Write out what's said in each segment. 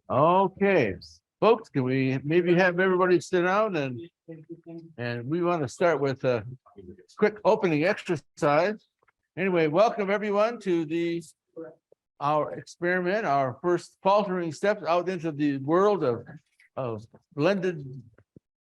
Okay, folks, can we maybe have everybody sit down and we want to start with a quick opening exercise. Anyway, welcome everyone to our experiment, our first faltering steps out into the world of blended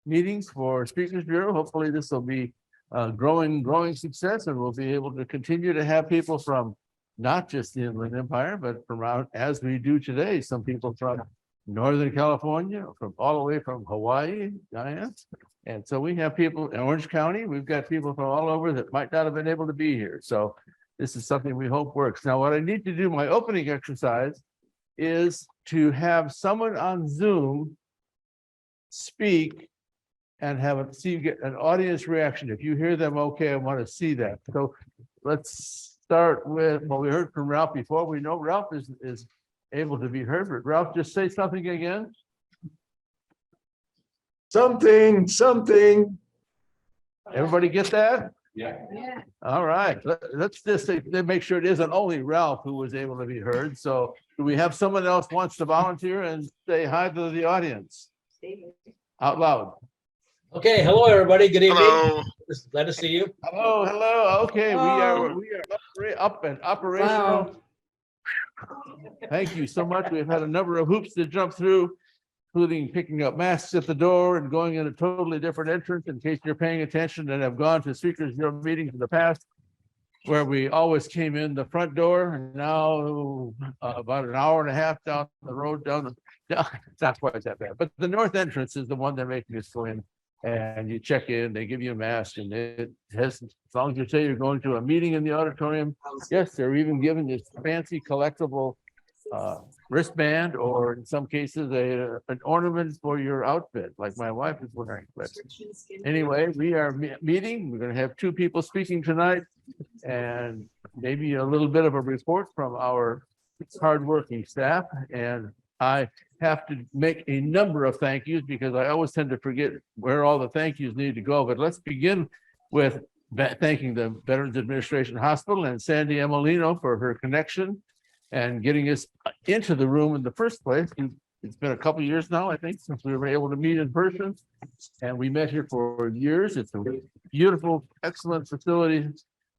meetings for Speakers Bureau. Hopefully this will be a growing success, and we'll be able to continue to have people from not just the Inland Empire, but from out as we do today, some people from Northern California, from all the way from Hawaii, Diane. And so we have people in Orange County. We've got people from all over that might not have been able to be here. So this is something we hope works. Now, what I need to do, my opening exercise, is to have someone on Zoom speak and get an audience reaction. If you hear them okay, I want to see that. So let's start with, well, we heard from Ralph before. We know Ralph is able to be heard, but Ralph, just say something again. Something. Everybody get that? Yeah. All right, let's just make sure it isn't only Ralph who was able to be heard. So do we have someone else wants to volunteer and say hi to the audience? Out loud. Okay, hello everybody. Good evening. Hello. Glad to see you. Hello. Okay, Hello. we are up and operational. Wow. Thank you so much. We've had a number of hoops to jump through, including picking up masks at the door and going in a totally different entrance, in case you're paying attention and have gone to Speakers Bureau meetings in the past, where we always came in the front door, and now about an hour and a half down the road, it's not quite that bad, but the north entrance is the one they're making us go in, and you check in, they give you a mask, and it has, as long as you say you're going to a meeting in the auditorium, yes, they're even giving this fancy collectible wristband, or in some cases an ornament for your outfit, like my wife is wearing. But anyway, we are meeting. We're going to have two people speaking tonight, and maybe a little bit of a report from our hardworking staff. And I have to make a number of thank yous because I always tend to forget where all the thank yous need to go. But let's begin with thanking the Veterans Administration Hospital and Sandy Emolino for her connection and getting us into the room in the first place. It's been a couple of years now, I think, since we were able to meet in person, and we met here for years. It's a beautiful, excellent facility.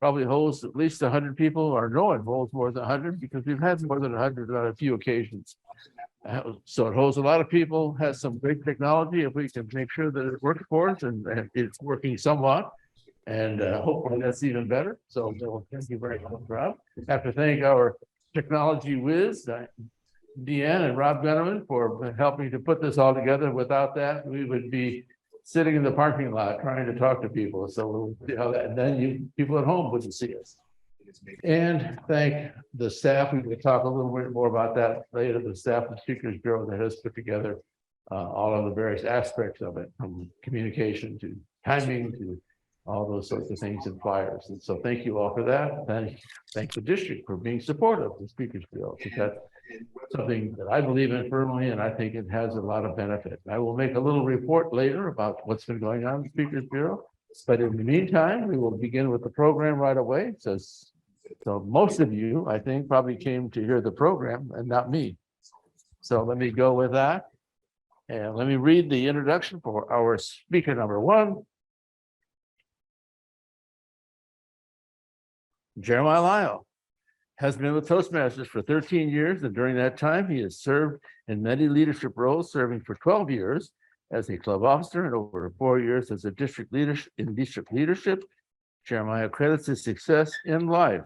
Probably holds at least 100 people, or no, it holds more than 100 because we've had more than 100 on a few occasions. So it holds a lot of people, has some great technology. If we can make sure that it works for us, and it's working somewhat, and hopefully that's even better. So thank you very much, Rob. I have to thank our technology whiz, Deanne and Rob Gunneman, for helping to put this all together. Without that, we would be sitting in the parking lot trying to talk to people. So we'll see how that, and then people at home wouldn't see us. And thank the staff. We will talk a little bit more about that later. The staff of Speakers Bureau that has put together all of the various aspects of it, from communication to timing to all those sorts of things and flyers. And so thank you all for that. Thank the district for being supportive of the Speakers Bureau, because that's something that I believe in firmly, and I think it has a lot of benefit. I will make a little report later about what's been going on in the Speakers Bureau. But in the meantime, we will begin with the program right away. So most of you, I think, probably came to hear the program and not me. So let me go with that. And let me read the introduction for our speaker number one. Jeremiah Lyle has been with Toastmasters for 13 years, and during that time, he has served in many leadership roles, serving for 12 years as a club officer and over 4 years as a district leadership. Jeremiah credits his success in life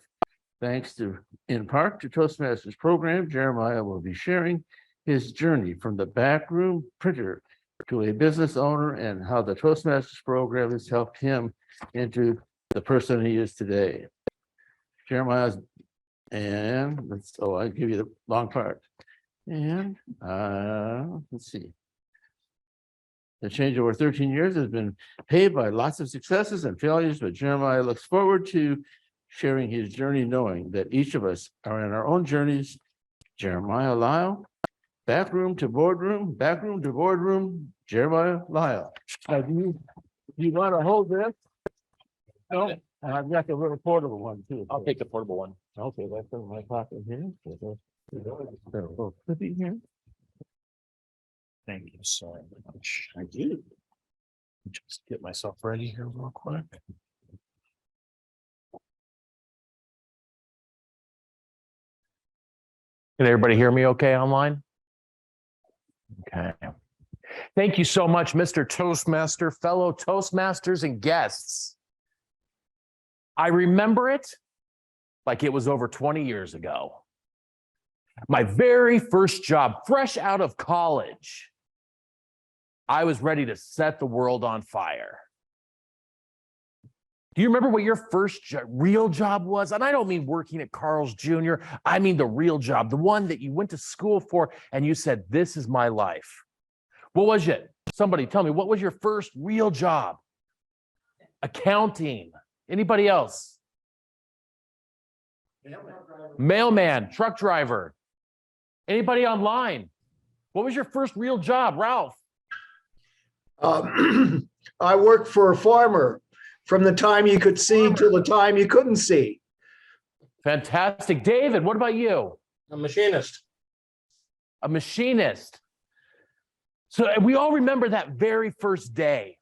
thanks in part to Toastmasters program. Jeremiah will be sharing his journey from the backroom printer to a business owner and how the Toastmasters program has helped him into the person he is today. Jeremiah's, and I'll give you the long part. And let's see. The change over 13 years has been paved by lots of successes and failures, but Jeremiah looks forward to sharing his journey, knowing that each of us are in our own journeys. Jeremiah Lyle, backroom to boardroom, Jeremiah Lyle. Do you want to hold this? No. And I've got the little portable one too. I'll take the portable one. Okay, that's in my pocket here. Here. Thank you so much. I do. Just get myself ready here real quick. Can everybody hear me okay online? Okay. Thank you so much, Mr. Toastmaster, fellow Toastmasters and guests. I remember it like it was over 20 years ago. My very first job, fresh out of college. I was ready to set the world on fire. Do you remember what your first real job was? And I don't mean working at Carl's Jr. I mean the real job, the one that you went to school for and you said, this is my life. What was it? Somebody tell me, what was your first real job? Accounting. Anybody else? Mailman, truck driver. Anybody online? What was your first real job, Ralph? I worked for a farmer from the time you could see till the time you couldn't see. Fantastic. David, what about you? A machinist. A machinist. So we all remember that very first day.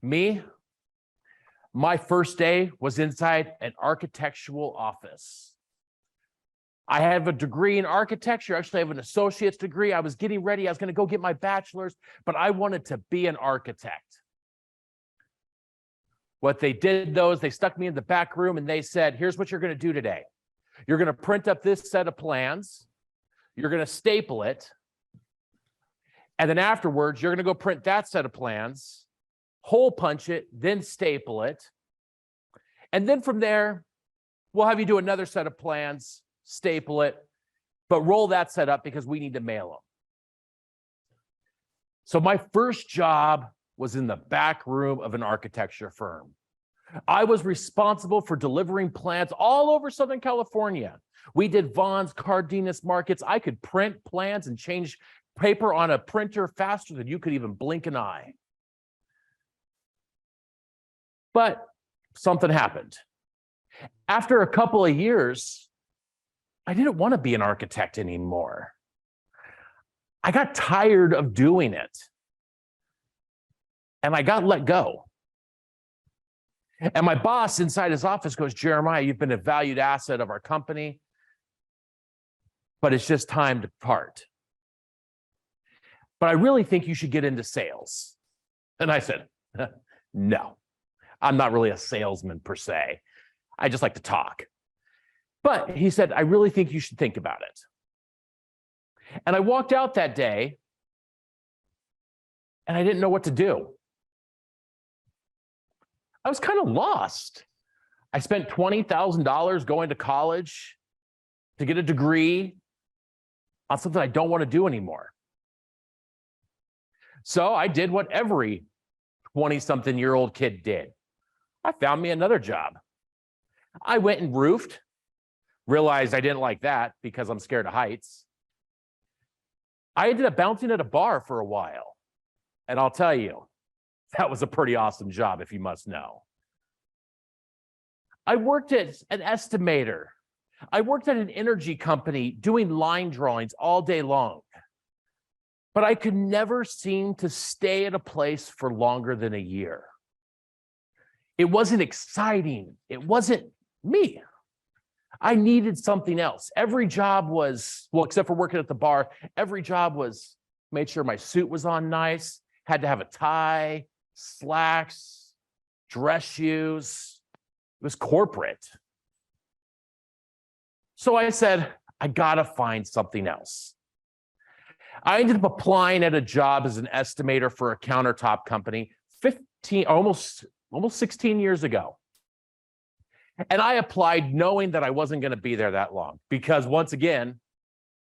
Me, my first day was inside an architectural office. I have a degree in architecture. Actually, I have an associate's degree. I was getting ready. I was going to go get my bachelor's, but I wanted to be an architect. What they did, though, is they stuck me in the back room and they said, here's what you're going to do today. You're going to print up this set of plans. You're going to staple it. And then afterwards, you're going to go print that set of plans, hole punch it, then staple it. And then from there, we'll have you do another set of plans, staple it, but roll that set up because we need to mail them. So my first job was in the back room of an architecture firm. I was responsible for delivering plans all over Southern California. We did Vaughn's, Cardenas markets. I could print plans and change paper on a printer faster than you could even blink an eye. But something happened. After a couple of years, I didn't want to be an architect anymore. I got tired of doing it. And I got let go. And my boss inside his office goes, Jeremiah, you've been a valued asset of our company, but it's just time to part. But I really think you should get into sales. And I said, no, I'm not really a salesman per se. I just like to talk. But he said, I really think you should think about it. And I walked out that day and I didn't know what to do. I was kind of lost. I spent $20,000 going to college to get a degree on something I don't want to do anymore. So I did what every 20-something-year-old kid did. I found me another job. I went and roofed, realized I didn't like that because I'm scared of heights. I ended up bouncing at a bar for a while. And I'll tell you, that was a pretty awesome job, if you must know. I worked as an estimator. I worked at an energy company doing line drawings all day long. But I could never seem to stay at a place for longer than a year. It wasn't exciting. It wasn't me. I needed something else. Every job was, well, except for working at the bar, every job was made sure my suit was on nice, had to have a tie, slacks, dress shoes. It was corporate. So I said, I gotta find something else. I ended up applying at a job as an estimator for a countertop company almost 16 years ago. And I applied knowing that I wasn't going to be there that long because once again,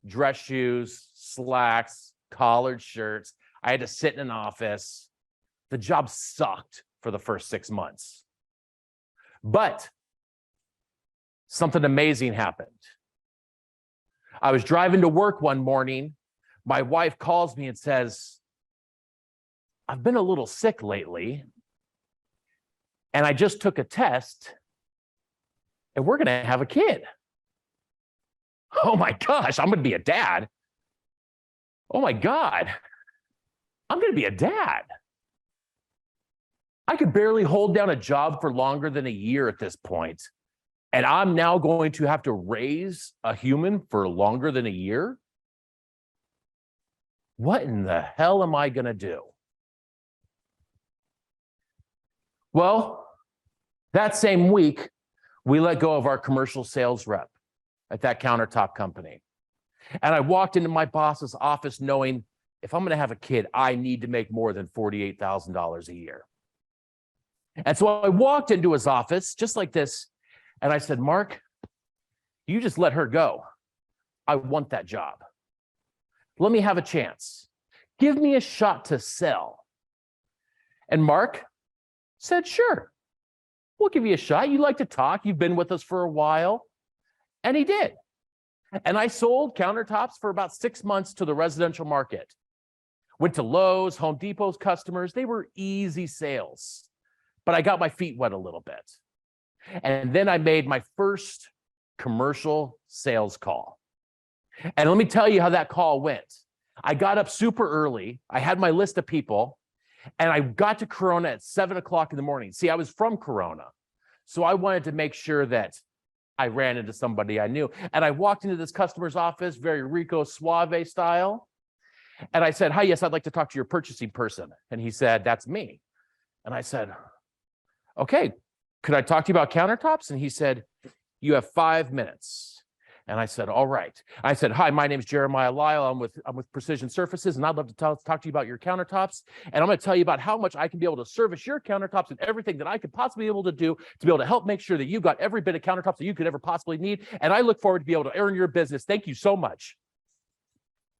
dress shoes, slacks, collared shirts, I had to sit in an office. The job sucked for the first 6 months. But something amazing happened. I was driving to work one morning. My wife calls me and says, I've been a little sick lately, and I just took a test, and we're going to have a kid. Oh my gosh, I'm going to be a dad. Oh my God. I'm going to be a dad. I could barely hold down a job for longer than a year at this point, and I'm now going to have to raise a human for longer than a year? What in the hell am I going to do? Well, that same week, we let go of our commercial sales rep at that countertop company. And I walked into my boss's office knowing if I'm going to have a kid, I need to make more than $48,000 a year. And so I walked into his office just like this, and I said, Mark, you just let her go. I want that job. Let me have a chance. Give me a shot to sell. And Mark said, sure, we'll give you a shot. You like to talk. You've been with us for a while. And he did. And I sold countertops for about 6 months to the residential market. Went to Lowe's, Home Depot's customers. They were easy sales. But I got my feet wet a little bit. And then I made my first commercial sales call. And let me tell you how that call went. I got up super early. I had my list of people, and I got to Corona at 7 o'clock in the morning. See, I was from Corona, so I wanted to make sure that I ran into somebody I knew. And I walked into this customer's office, very Rico Suave style. And I said, hi, yes, I'd like to talk to your purchasing person. And he said, that's me. And I said, okay, could I talk to you about countertops? And he said, you have 5 minutes. And I said, all right. I said, hi, my name is Jeremiah Lyle. I'm with Precision Surfaces, and I'd love to talk to you about your countertops. And I'm going to tell you about how much I can be able to service your countertops and everything that I could possibly be able to do to be able to help make sure that you've got every bit of countertops that you could ever possibly need. And I look forward to be able to earn your business. Thank you so much.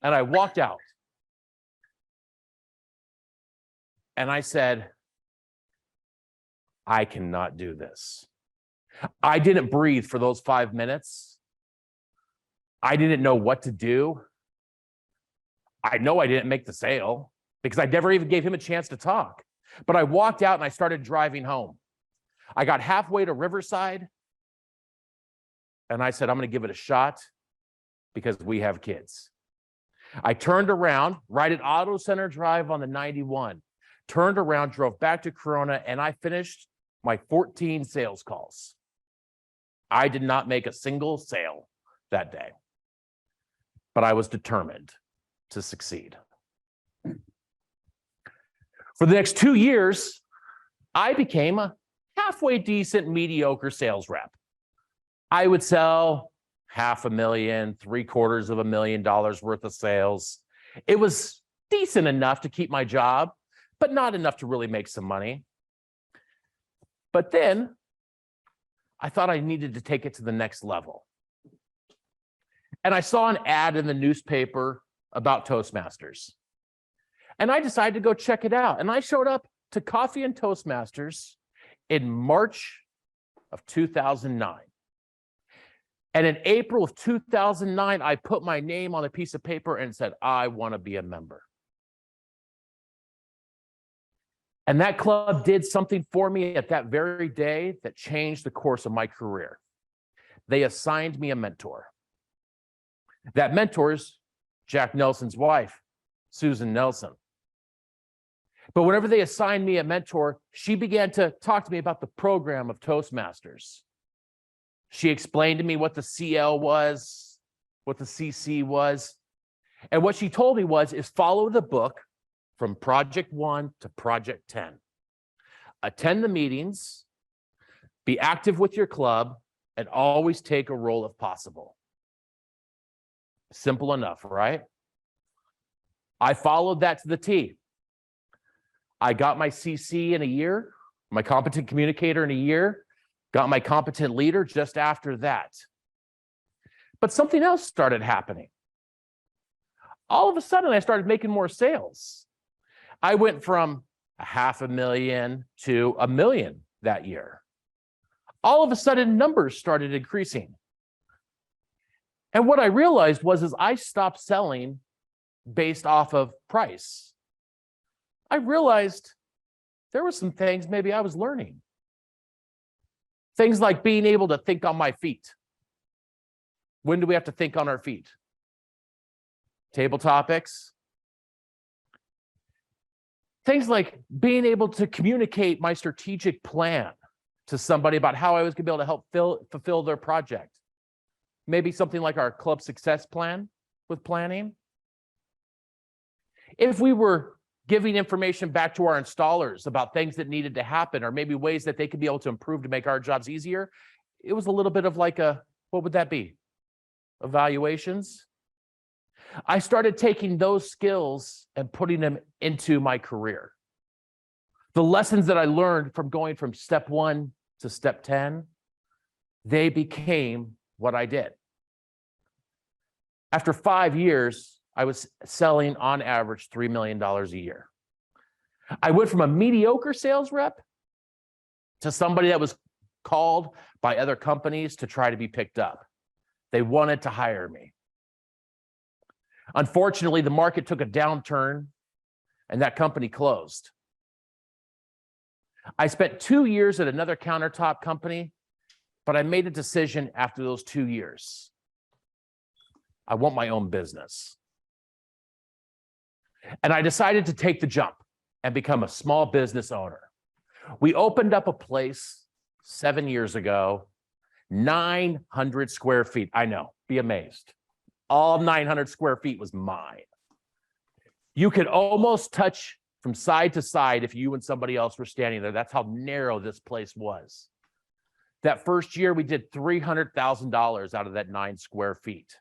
And I walked out. And I said, I cannot do this. I didn't breathe for those 5 minutes. I didn't know what to do. I know I didn't make the sale because I never even gave him a chance to talk. But I walked out and I started driving home. I got halfway to Riverside and I said, I'm going to give it a shot because we have kids. I turned around right at Auto Center Drive on the 91, turned around, drove back to Corona, and I finished my 14 sales calls. I did not make a single sale that day, but I was determined to succeed. For the next 2 years, I became a halfway decent, mediocre sales rep. I would sell $500,000, $750,000 worth of sales. It was decent enough to keep my job, but not enough to really make some money. But then I thought I needed to take it to the next level. And I saw an ad in the newspaper about Toastmasters. And I decided to go check it out. And I showed up to Coffee and Toastmasters in March of 2009. And in April of 2009, I put my name on a piece of paper and said, I want to be a member. And that club did something for me at that very day that changed the course of my career. They assigned me a mentor. That mentor's Jack Nelson's wife, Susan Nelson. But whenever they assigned me a mentor, she began to talk to me about the program of Toastmasters. She explained to me what the CL was, what the CC was. And what she told me is follow the book from Project 1 to Project 10. Attend the meetings, be active with your club, and always take a role if possible. Simple enough, right? I followed that to the T. I got my CC in a year, my competent communicator in a year, got my competent leader just after that. But something else started happening. All of a sudden, I started making more sales. I went from $500,000 to $1 million that year. All of a sudden, numbers started increasing. And what I realized is I stopped selling based off of price. I realized there were some things maybe I was learning. Things like being able to think on my feet. When do we have to think on our feet? Table topics. Things like being able to communicate my strategic plan to somebody about how I was going to be able to help fulfill their project. Maybe something like our club success plan with planning. If we were giving information back to our installers about things that needed to happen, or maybe ways that they could be able to improve to make our jobs easier, it was a little bit of like a, what would that be? Evaluations. I started taking those skills and putting them into my career. The lessons that I learned from going from step 1 to step 10, they became what I did. After 5 years, I was selling on average $3 million a year. I went from a mediocre sales rep to somebody that was called by other companies to try to be picked up. They wanted to hire me. Unfortunately, the market took a downturn and that company closed. I spent 2 years at another countertop company, but I made a decision after those 2 years. I want my own business. And I decided to take the jump and become a small business owner. We opened up a place 7 years ago, 900 square feet. I know, be amazed. All 900 square feet was mine. You could almost touch from side to side if you and somebody else were standing there. That's how narrow this place was. That first year, we did $300,000 out of that 9 square feet.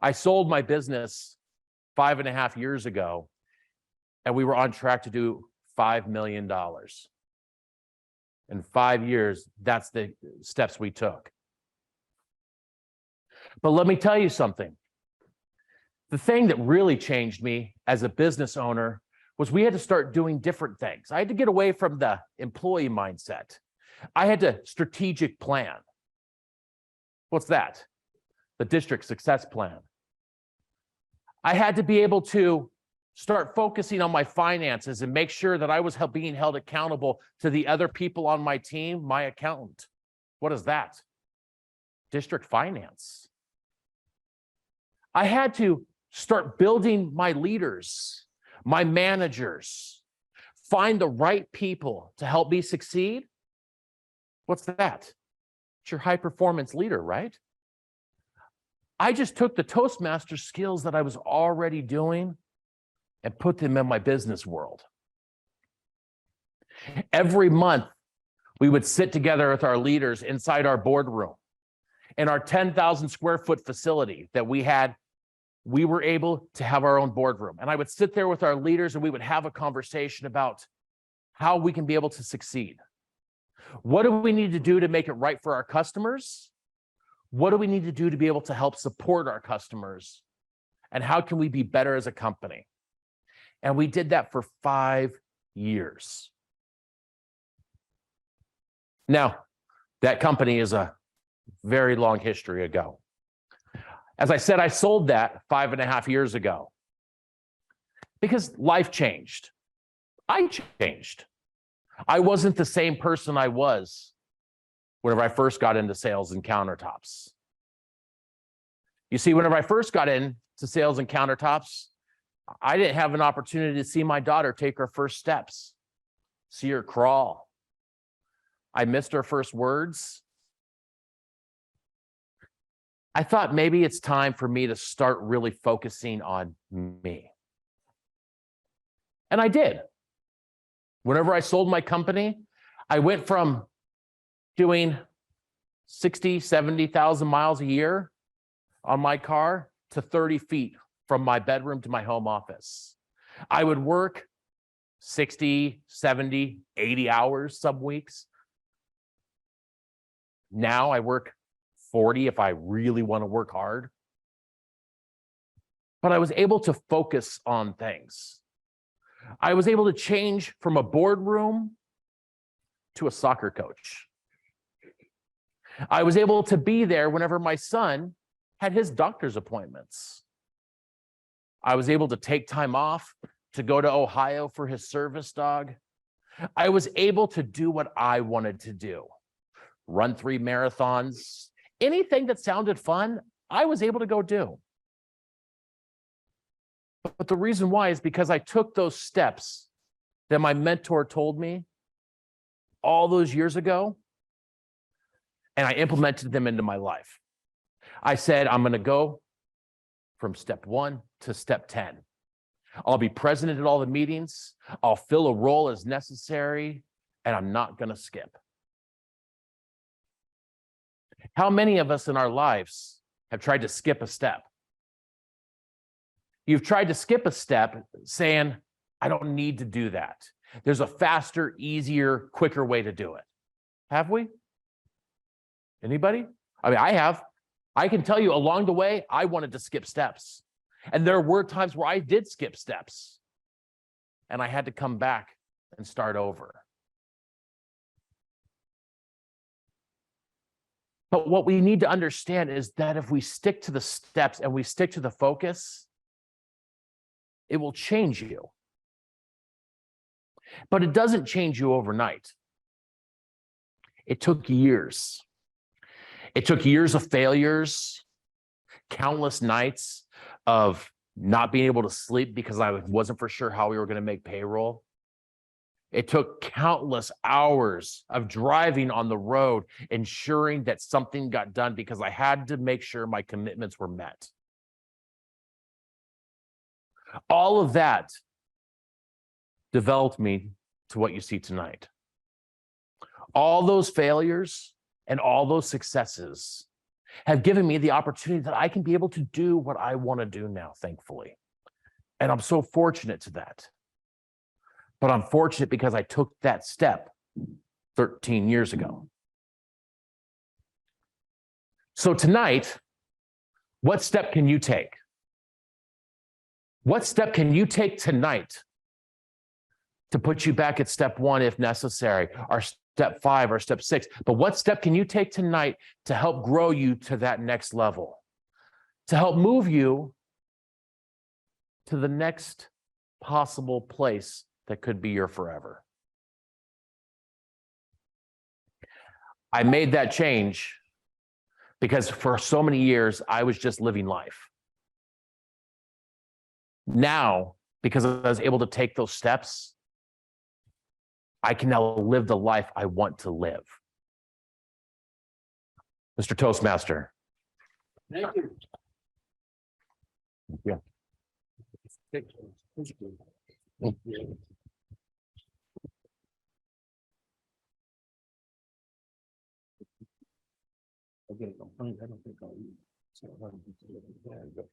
I sold my business 5.5 years ago, and we were on track to do $5 million. In 5 years, that's the steps we took. But let me tell you something. The thing that really changed me as a business owner was we had to start doing different things. I had to get away from the employee mindset. I had to strategic plan. What's that? The district success plan. I had to be able to start focusing on my finances and make sure that I was being held accountable to the other people on my team, my accountant. What is that? District finance. I had to start building my leaders, my managers, find the right people to help me succeed. What's that? It's your high performance leader, right? I just took the Toastmasters skills that I was already doing and put them in my business world. Every month, we would sit together with our leaders inside our boardroom. In our 10,000 square foot facility that we had, we were able to have our own boardroom. And I would sit there with our leaders and we would have a conversation about how we can be able to succeed. What do we need to do to make it right for our customers? What do we need to do to be able to help support our customers? And how can we be better as a company? And we did that for 5 years. Now, that company is a very long history ago. As I said, I sold that 5.5 years ago because life changed. I changed. I wasn't the same person I was whenever I first got into sales and countertops. You see, whenever I first got into sales and countertops, I didn't have an opportunity to see my daughter take her first steps, see her crawl. I missed her first words. I thought maybe it's time for me to start really focusing on me. And I did. Whenever I sold my company, I went from doing 60, 70,000 miles a year on my car to 30 feet from my bedroom to my home office. I would work 60, 70, 80 hours some weeks. Now I work 40 if I really want to work hard. But I was able to focus on things. I was able to change from a boardroom to a soccer coach. I was able to be there whenever my son had his doctor's appointments. I was able to take time off to go to Ohio for his service dog. I was able to do what I wanted to do. Run 3 marathons, anything that sounded fun, I was able to go do. But the reason why is because I took those steps that my mentor told me all those years ago, and I implemented them into my life. I said, I'm going to go from step 1 to step 10. I'll be present at all the meetings. I'll fill a role as necessary, and I'm not going to skip. How many of us in our lives have tried to skip a step? You've tried to skip a step saying, I don't need to do that. There's a faster, easier, quicker way to do it. Have we? Anybody? I mean, I have. I can tell you along the way, I wanted to skip steps. And there were times where I did skip steps. And I had to come back and start over. But what we need to understand is that if we stick to the steps and we stick to the focus, it will change you. But it doesn't change you overnight. It took years. It took years of failures, countless nights of not being able to sleep because I wasn't for sure how we were going to make payroll. It took countless hours of driving on the road, ensuring that something got done because I had to make sure my commitments were met. All of that developed me to what you see tonight. All those failures and all those successes have given me the opportunity that I can be able to do what I want to do now, thankfully. And I'm so fortunate to that. But I'm fortunate because I took that step 13 years ago. So tonight, what step can you take? What step can you take tonight to put you back at step 1 if necessary, or step 5 or step 6? But what step can you take tonight to help grow you to that next level, to help move you to the next possible place that could be your forever? I made that change because for so many years, I was just living life. Now, because I was able to take those steps, I can now live the life I want to live. Mr. Toastmaster. Thank you. Yeah. Okay, I don't think I'll use. So I don't think I'll use that, but,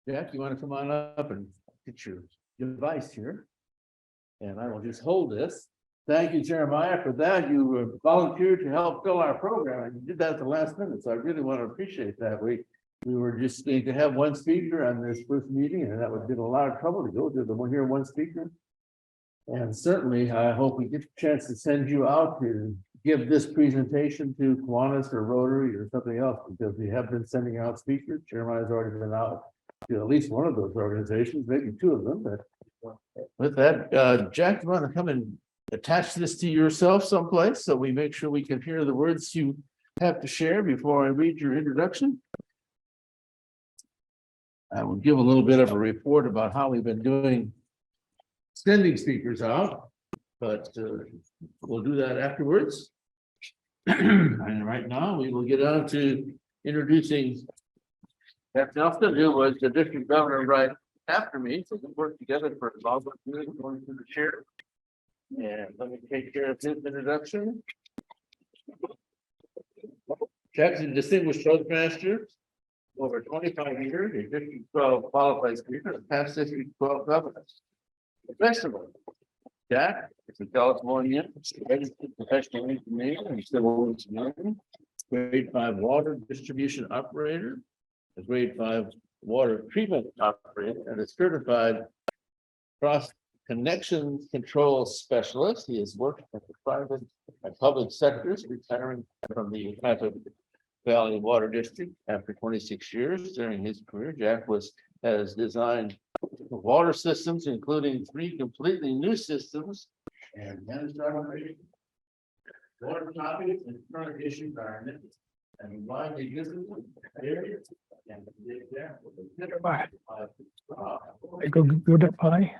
Jack, you want to come on up and get your device here? And I will just hold this. Thank you, Jeremiah, for that. You volunteered to help fill our program, and you did that at the last minute, so I really want to appreciate that. We were just going to have one speaker on this first meeting, and that would have been a lot of trouble to go to the one here, one speaker. And certainly, I hope we get a chance to send you out to give this presentation to Kiwanis or Rotary or something else, because we have been sending out speakers. Jeremiah's already been out to at least one of those organizations, maybe 2 of them. But with that, Jack, you want to come and attach this to yourself someplace so we make sure we can hear the words you have to share before I read your introduction? I will give a little bit of a report about how we've been doing sending speakers out, but we'll do that afterwards. And right now we will get on to introducing Jack Nelson, who was the district governor right after me. So we worked together for a long time going through the chair. And let me take care of his introduction. Jack's a distinguished Toastmaster over 25 years, a District 12 qualified speaker, and past District 12 governors. Professional, Jack is a California registered professional engineer and civil engineering, grade 5 water distribution operator, a grade 5 water treatment operator, and a certified cross connections control specialist. He has worked at the private and public sectors, retiring from the Valley Water District after 26 years. During his career, Jack has designed water systems, including 3 completely new systems, and managed operation. Water topics and current issues are And why they use it? There it is. And there. I go to pie.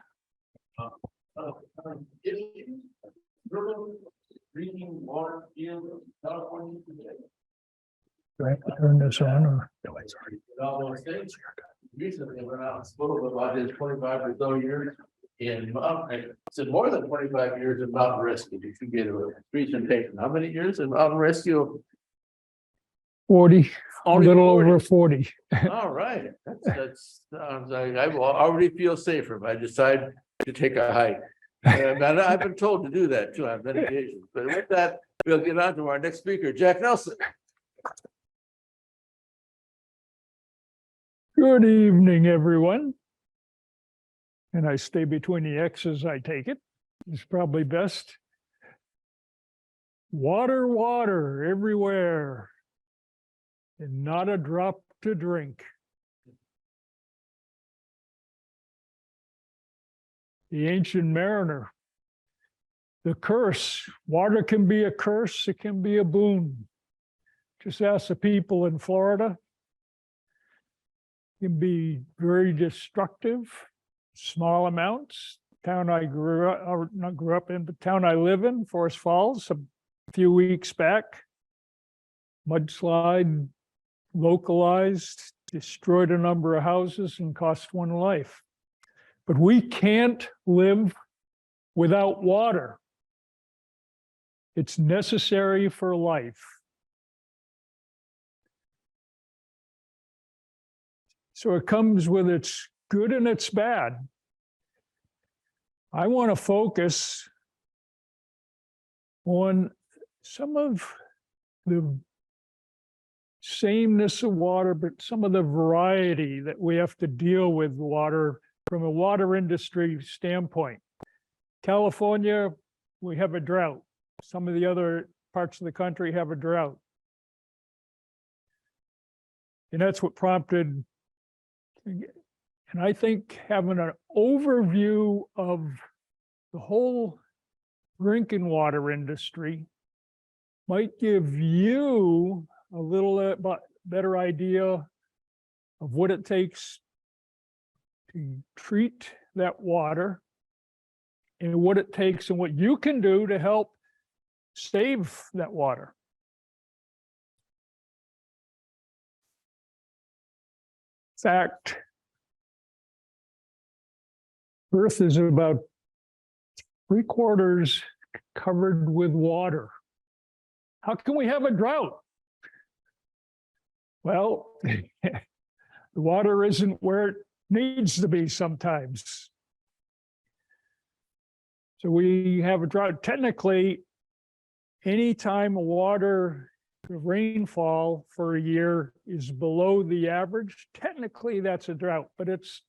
Drinking water field, California. Do I have to turn this on or? All those things. Recently went out and spoke about his 25 or so years in mountain, said more than 25 years in mountain rescue. Did you get a presentation? How many years in mountain rescue? 40, a Only little 40. over 40. All right, that's, sounds like I will already feel safer if I decide to take a hike. And I've been told to do that too on many occasions, but with that, we'll get on to our next speaker, Jack Nelson. Good evening, everyone. And I stay between the X's, I take it. It's probably best. Water, water everywhere. And not a drop to drink. The ancient mariner. The curse. Water can be a curse, it can be a boon. Just ask the people in Florida. It can be very destructive, small amounts. Town I grew up, or not grew up in, but town I live in, Forest Falls, a few weeks back. Mudslide, localized, destroyed a number of houses and cost one life. But we can't live without water. It's necessary for life. So it comes with its good and its bad. I want to focus on some of the sameness of water, but some of the variety that we have to deal with water from a water industry standpoint. California, we have a drought. Some of the other parts of the country have a drought. And that's what prompted, and I think having an overview of the whole drinking water industry might give you a little better idea of what it takes to treat that water and what it takes and what you can do to help save that water. In fact, Earth is about 3/4 covered with water. How can we have a drought? Well, the water isn't where it needs to be sometimes. So we have a drought. Technically, anytime water rainfall for a year is below the average, technically that's a drought, but it's,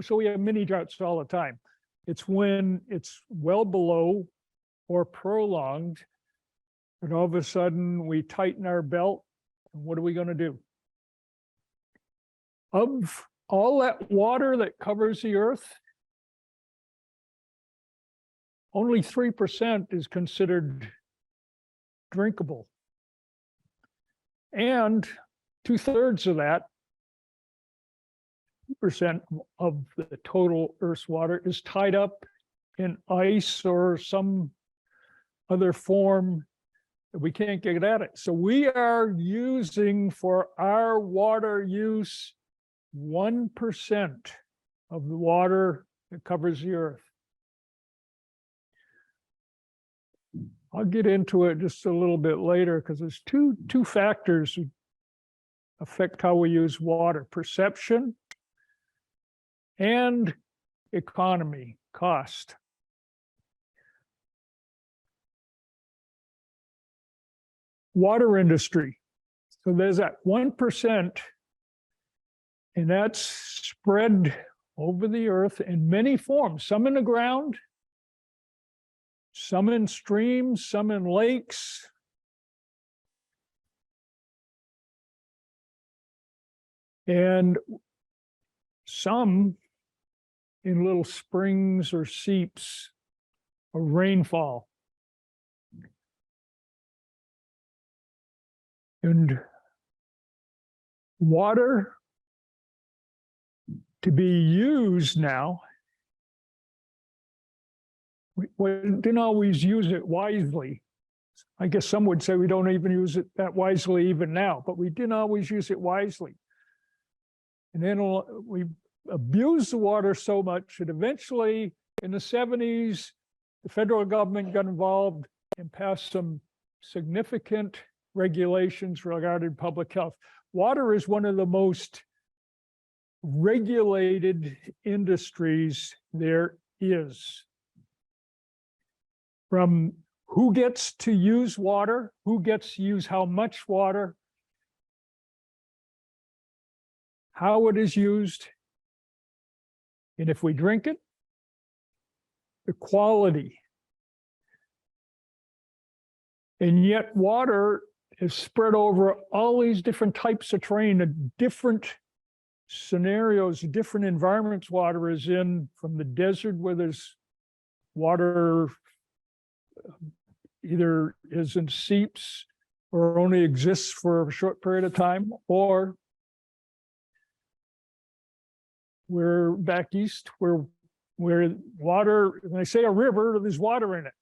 so we have mini droughts all the time. It's when it's well below or prolonged, and all of a sudden we tighten our belt, and what are we going to do? Of all that water that covers the earth, only 3% is considered drinkable. And 2/3 of that, 2% of the total Earth's water is tied up in ice or some other form that we can't get at it. So we are using for our water use 1% of the water that covers the earth. I'll get into it just a little bit later because there's two factors that affect how we use water: perception and economy, cost. Water industry. So there's that 1%, and that's spread over the earth in many forms, some in the ground, some in streams, some in lakes. And some in little springs or seeps of rainfall. And water to be used now, we didn't always use it wisely. I guess some would say we don't even use it that wisely even now, but we didn't always use it wisely. And then we abused the water so much that eventually in the 70s, the federal government got involved and passed some significant regulations regarding public health. Water is one of the most regulated industries there is. From who gets to use water, who gets to use how much water, how it is used, and if we drink it, the quality. And yet water is spread over all these different types of terrain, different scenarios, different environments water is in, from the desert where there's water either isn't seeps or only exists for a short period of time, or we're back east where water, when I say a river, there's water in it.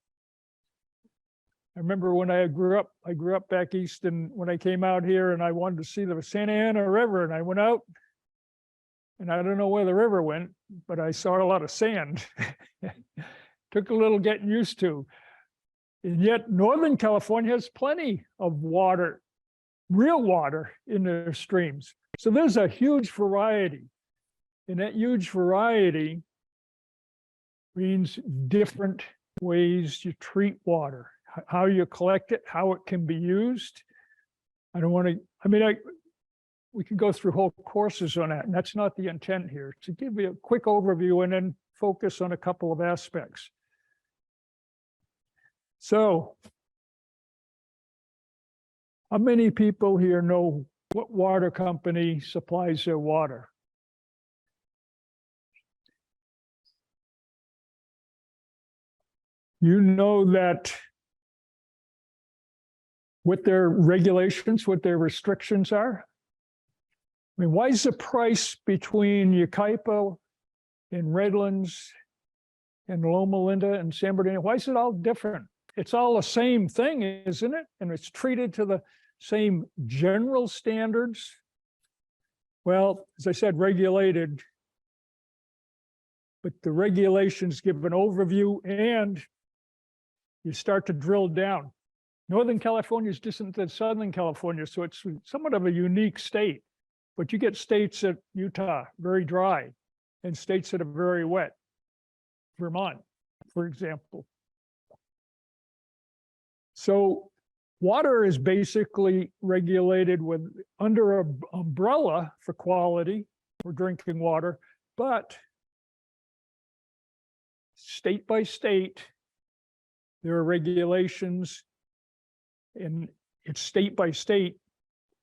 I remember when I grew up back east, and when I came out here and I wanted to see the Santa Ana River, and I went out, and I don't know where the river went, but I saw a lot of sand. Took a little getting used to. And yet Northern California has plenty of water, real water in their streams. So there's a huge variety. And that huge variety means different ways you treat water, how you collect it, how it can be used. I don't want to, we could go through whole courses on that, and that's not the intent here. To give you a quick overview and then focus on a couple of aspects. So, how many people here know what water company supplies their water? You know that what their regulations, what their restrictions are? I mean, why is the price between Yucaipa and Redlands and Loma Linda and San Bernardino, why is it all different? It's all the same thing, isn't it? And it's treated to the same general standards. Well, as I said, regulated, but the regulations give an overview and you start to drill down. Northern California is distant than Southern California, so it's somewhat of a unique state. But you get states at Utah, very dry, and states that are very wet. Vermont, for example. So water is basically regulated under an umbrella for quality for drinking water, but state by state, there are regulations, and it's state by state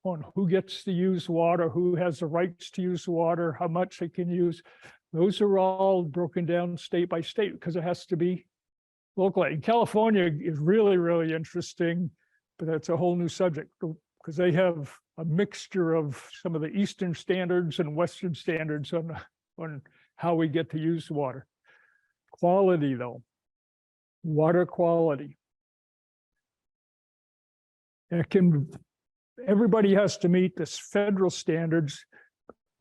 on who gets to use water, who has the rights to use water, how much they can use. Those are all broken down state by state because it has to be local. And California is really, really interesting, but that's a whole new subject because they have a mixture of some of the Eastern standards and Western standards on how we get to use water. Quality, though, water quality. Everybody has to meet this federal standards,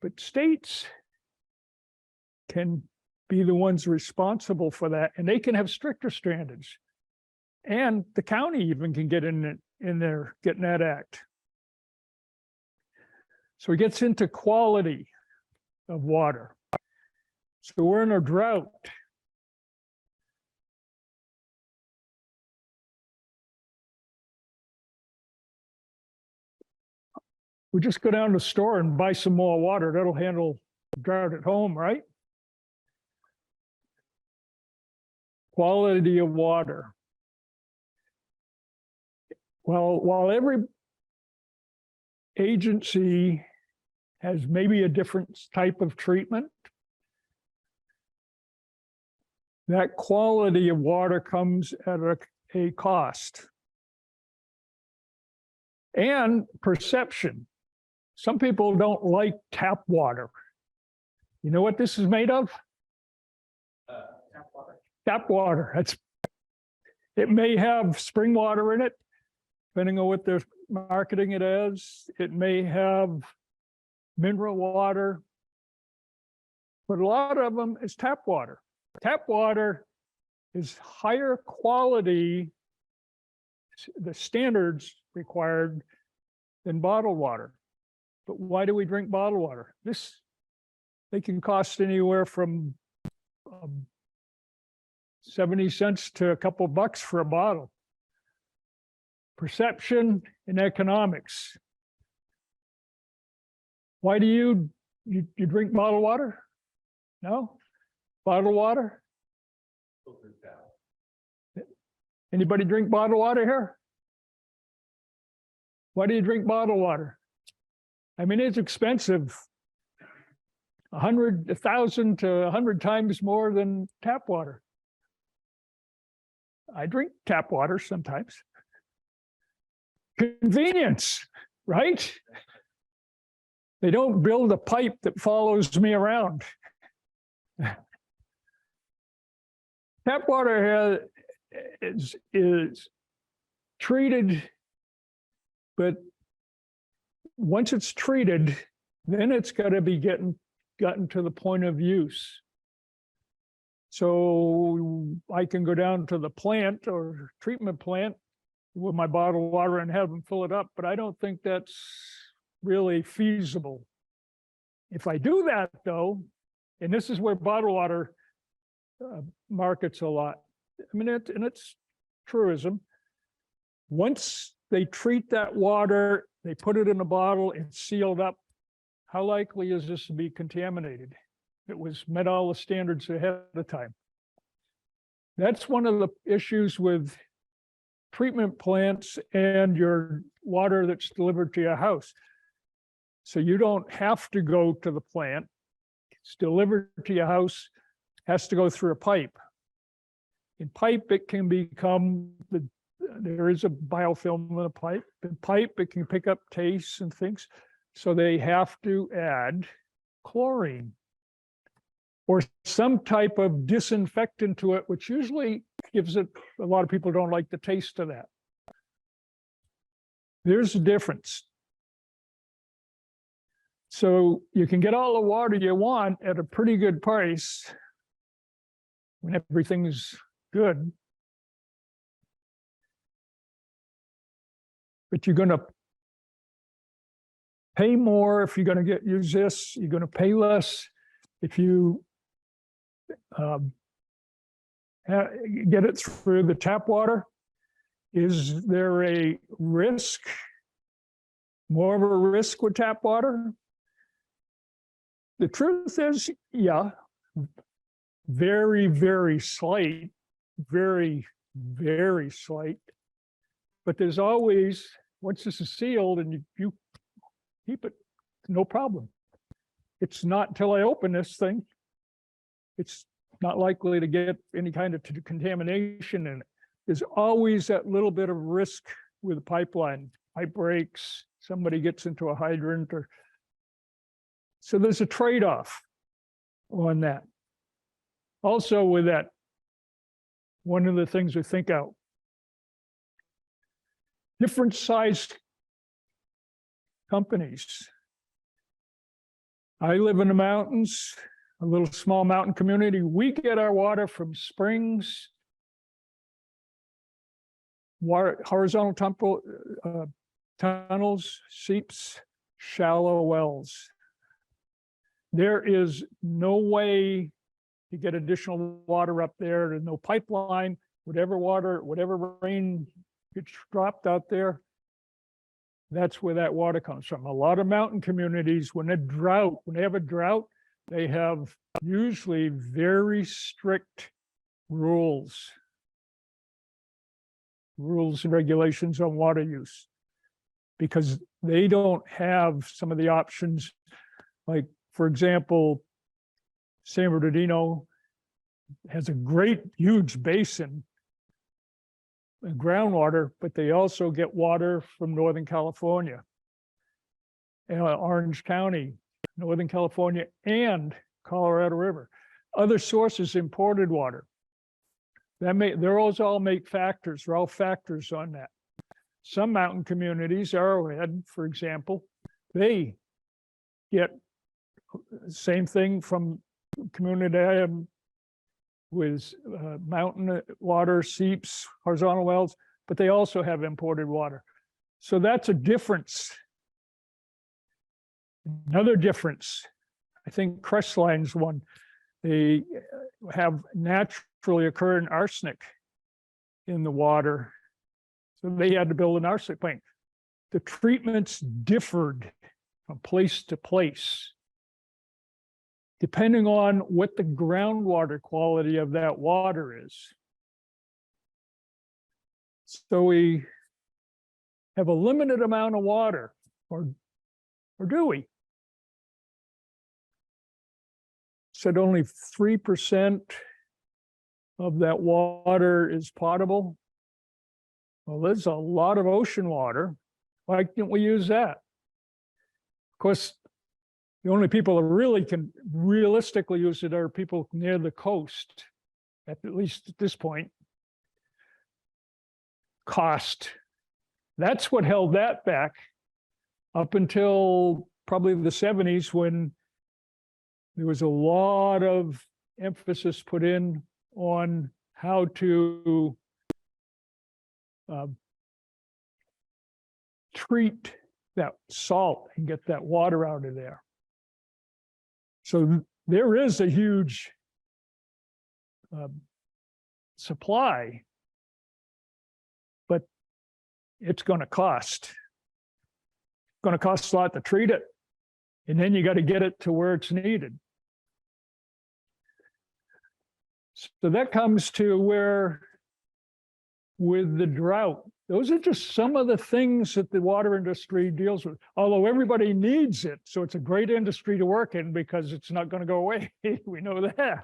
but states can be the ones responsible for that, and they can have stricter standards. And the county even can get in there, get in that act. So it gets into quality of water. So we're in a drought. We just go down to the store and buy some more water. That'll handle the drought at home, right? Quality of water. Well, while every agency has maybe a different type of treatment, that quality of water comes at a cost. And perception. some people don't like tap water. You know what this is made of? Tap water. It may have spring water in it, depending on what they're marketing it as. It may have mineral water, but a lot of them is tap water. Tap water is higher quality, the standards required, than bottled water. But why do we drink bottled water? They can cost anywhere from 70 cents to a couple bucks for a bottle. Perception and economics. Why do you drink bottled water? No? Bottled water? Anybody drink bottled water here? Why do you drink bottled water? I mean, it's expensive. 1,000 to 100 times more than tap water. I drink tap water sometimes. Convenience, right? They don't build a pipe that follows me around. Tap water is treated, but once it's treated, then it's got to be gotten to the point of use. So I can go down to the plant or treatment plant with my bottled water and have them fill it up, but I don't think that's really feasible. If I do that though, and this is where bottled water markets a lot. I mean, it's truism. Once they treat that water, they put it in a bottle, it's sealed up. How likely is this to be contaminated? It was met all the standards ahead of time. That's one of the issues with treatment plants and your water that's delivered to your house. So you don't have to go to the plant. It's delivered to your house, has to go through a pipe. In pipe, it can become, there is a biofilm in the pipe. In pipe, it can pick up tastes and things. So they have to add chlorine or some type of disinfectant to it, which usually gives it, a lot of people don't like the taste of that. There's a difference. So you can get all the water you want at a pretty good price when everything's good. But you're going to pay more if you're going to use this. You're going to pay less if you get it through the tap water. Is there a risk, more of a risk with tap water? The truth is, yeah, very, very slight, very, very slight. But there's always, once this is sealed and you keep it, no problem. It's not until I open this thing, it's not likely to get any kind of contamination in it. There's always that little bit of risk with the pipeline. Pipe breaks, somebody gets into a hydrant, or so there's a trade-off on that. Also with that, one of the things we think out, different sized companies. I live in the mountains, a little small mountain community. We get our water from springs, horizontal tunnels, seeps, shallow wells. There is no way to get additional water up there. There's no pipeline. Whatever water, whatever rain gets dropped out there, that's where that water comes from. A lot of mountain communities, when they have a drought, they have usually very strict rules and regulations on water use, because they don't have some of the options. Like, for example, San Bernardino has a great, huge basin of groundwater, but they also get water from Northern California. Orange County, Northern California, and Colorado River. Other sources imported water. Those all make factors. They're all factors on that. Some mountain communities, Arrowhead, for example, they get same thing from community I am with mountain water, seeps, horizontal wells, but they also have imported water. So that's a difference. Another difference, I think Crestline's one, they have naturally occurring arsenic in the water. So they had to build an arsenic plant. The treatments differed from place to place, depending on what the groundwater quality of that water is. So we have a limited amount of water, or do we? Said only 3% of that water is potable. Well, there's a lot of ocean water. Why can't we use that? Of course, the only people that really can realistically use it are people near the coast, at least at this point. Cost. That's what held that back up until probably the 70s, when there was a lot of emphasis put in on how to treat that salt and get that water out of there. So there is a huge supply, but it's going to cost. It's going to cost a lot to treat it. And then you got to get it to where it's needed. So that comes to where, with the drought, those are just some of the things that the water industry deals with, although everybody needs it. So it's a great industry to work in because it's not going to go away. We know that.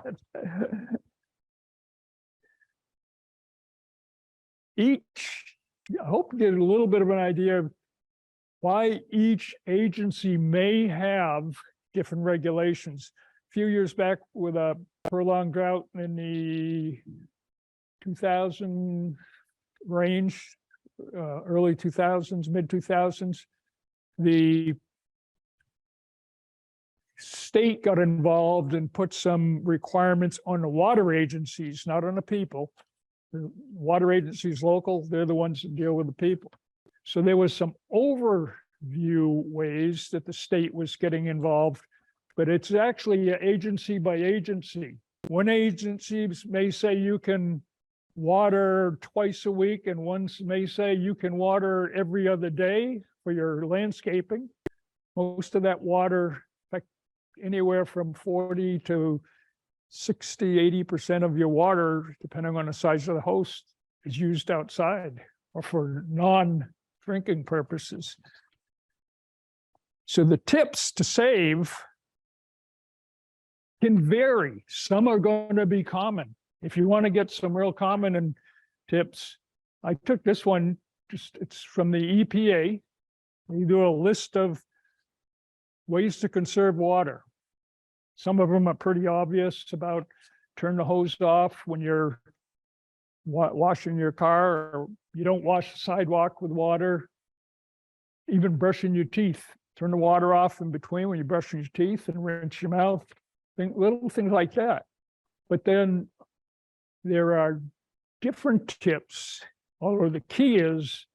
I hope you get a little bit of an idea of why each agency may have different regulations. A few years back, with a prolonged drought in the 2000 range, early 2000s, mid 2000s, the state got involved and put some requirements on the water agencies, not on the people. The water agencies local, they're the ones that deal with the people. So there was some overview ways that the state was getting involved, but it's actually agency by agency. One agency may say you can water twice a week, and one may say you can water every other day for your landscaping. Most of that water, in fact, anywhere from 40 to 60, 80% of your water, depending on the size of the host, is used outside or for non-drinking purposes. So the tips to save can vary. Some are going to be common. If you want to get some real common tips, I took this one, it's from the EPA. We do a list of ways to conserve water. Some of them are pretty obvious, about turn the hose off when you're washing your car, or you don't wash the sidewalk with water. Even brushing your teeth, turn the water off in between when you're brushing your teeth and rinse your mouth. Little things like that. But then there are different tips, although the key is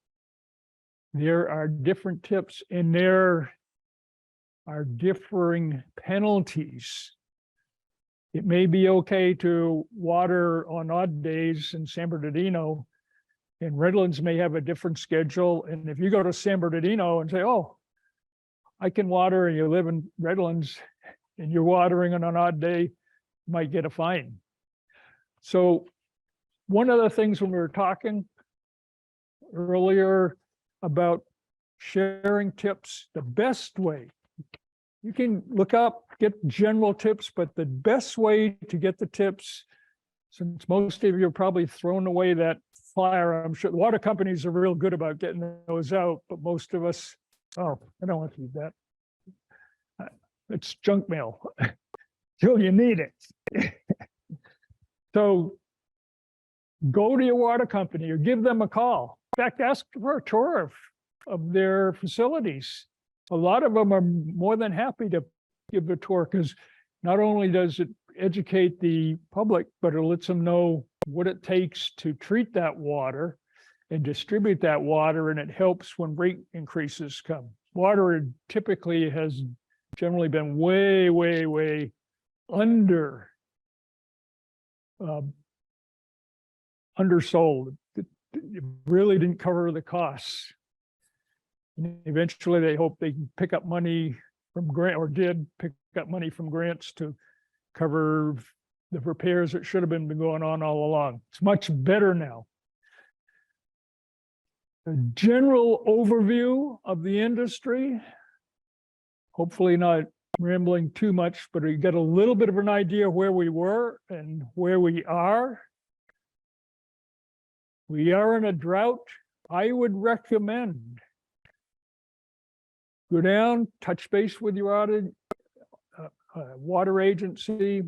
there are different tips, and there are differing penalties. It may be okay to water on odd days in San Bernardino, and Redlands may have a different schedule. And if you go to San Bernardino and say, oh, I can water, and you live in Redlands and you're watering on an odd day, you might get a fine. So one of the things when we were talking earlier about sharing tips, the best way, you can look up, get general tips, but the best way to get the tips, since most of you are probably thrown away that flyer, I'm sure the water companies are real good about getting those out, but most of us, oh, I don't want to read that. It's junk mail till you need it. So go to your water company or give them a call. In fact, ask for a tour of their facilities. A lot of them are more than happy to give a tour because not only does it educate the public, but it lets them know what it takes to treat that water and distribute that water, and it helps when rate increases come. Water typically has generally been way, way, way under undersold. It really didn't cover the costs. And eventually, they hope they can pick up money from grant, or did pick up money from grants to cover the repairs that should have been going on all along. It's much better now. A general overview of the industry. Hopefully not rambling too much, but we get a little bit of an idea where we were and where we are. We are in a drought. I would recommend go down, touch base with your water agency,